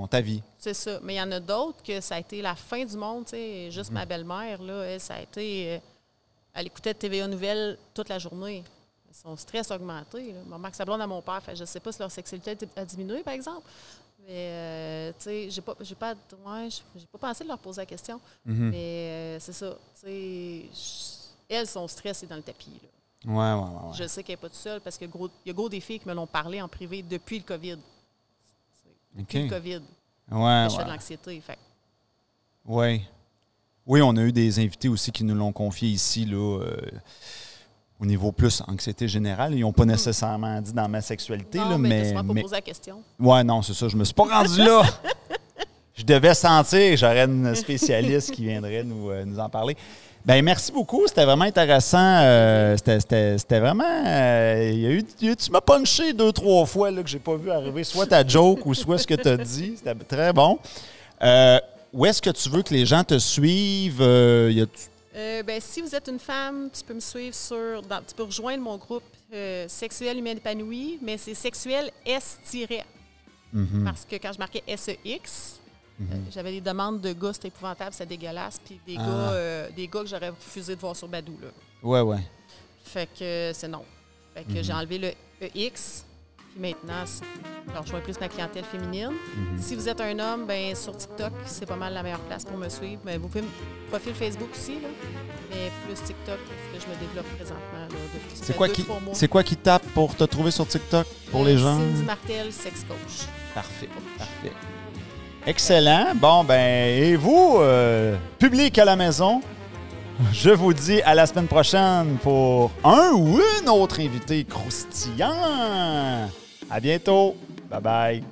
ta vie. C'est ça. Mais il y en a d'autres que ça a été la fin du monde. Tu sais, juste ma belle-mère, là, elle, ça a été... elle écoutait TVA Nouvelles toute la journée. Son stress a augmenté. Là. Ma mère, sa blonde à mon père, fait, je ne sais pas si leur sexualité a diminué, par exemple. Mais, tu sais, j'ai pas pensé de leur poser la question. Mais c'est ça. Tu sais, elle, son stress est dans le tapis. Là. Ouais. Je sais qu'elle n'est pas toute seule parce qu'il y a gros des filles qui me l'ont parlé en privé depuis le COVID. Depuis le COVID. Ouais. Je fais de l'anxiété. Fait. Ouais. Oui, on a eu des invités aussi qui nous l'ont confié ici, là, au niveau plus anxiété générale. Ils n'ont pas nécessairement dit dans ma sexualité. Non, là, mais tu m'as pas posé la question. Ouais, non, c'est ça. Je me suis pas rendu là. Je devais sentir que j'aurais une spécialiste qui viendrait nous en parler. Bien, merci beaucoup. C'était vraiment intéressant. C'était vraiment... tu m'as punché 2-3 fois là, que j'ai pas vu arriver soit ta joke ou soit ce que tu as dit. C'était très bon. Où est-ce que tu veux que les gens te suivent? Si vous êtes une femme, tu peux me suivre tu peux rejoindre mon groupe Sexuel Humain Épanoui, mais c'est Sexuel S-. Parce que quand je marquais SEX, j'avais des demandes de gars, c'était épouvantable, c'est dégueulasse, puis des gars que j'aurais refusé de voir sur Badou. Là. Ouais. Fait que c'est non. Fait que j'ai enlevé le EX, puis maintenant, je rejoins plus ma clientèle féminine. Si vous êtes un homme, ben sur TikTok, c'est pas mal la meilleure place pour me suivre. Mais vous pouvez profil Facebook aussi, là, mais plus TikTok, parce que je me développe présentement. Là, c'est quoi qui tape pour te trouver sur TikTok pour les gens? Cindy Martel, sex coach. Parfait. Excellent. Bon, et vous, public à la maison, je vous dis à la semaine prochaine pour un ou une autre invité croustillant. À bientôt. Bye bye.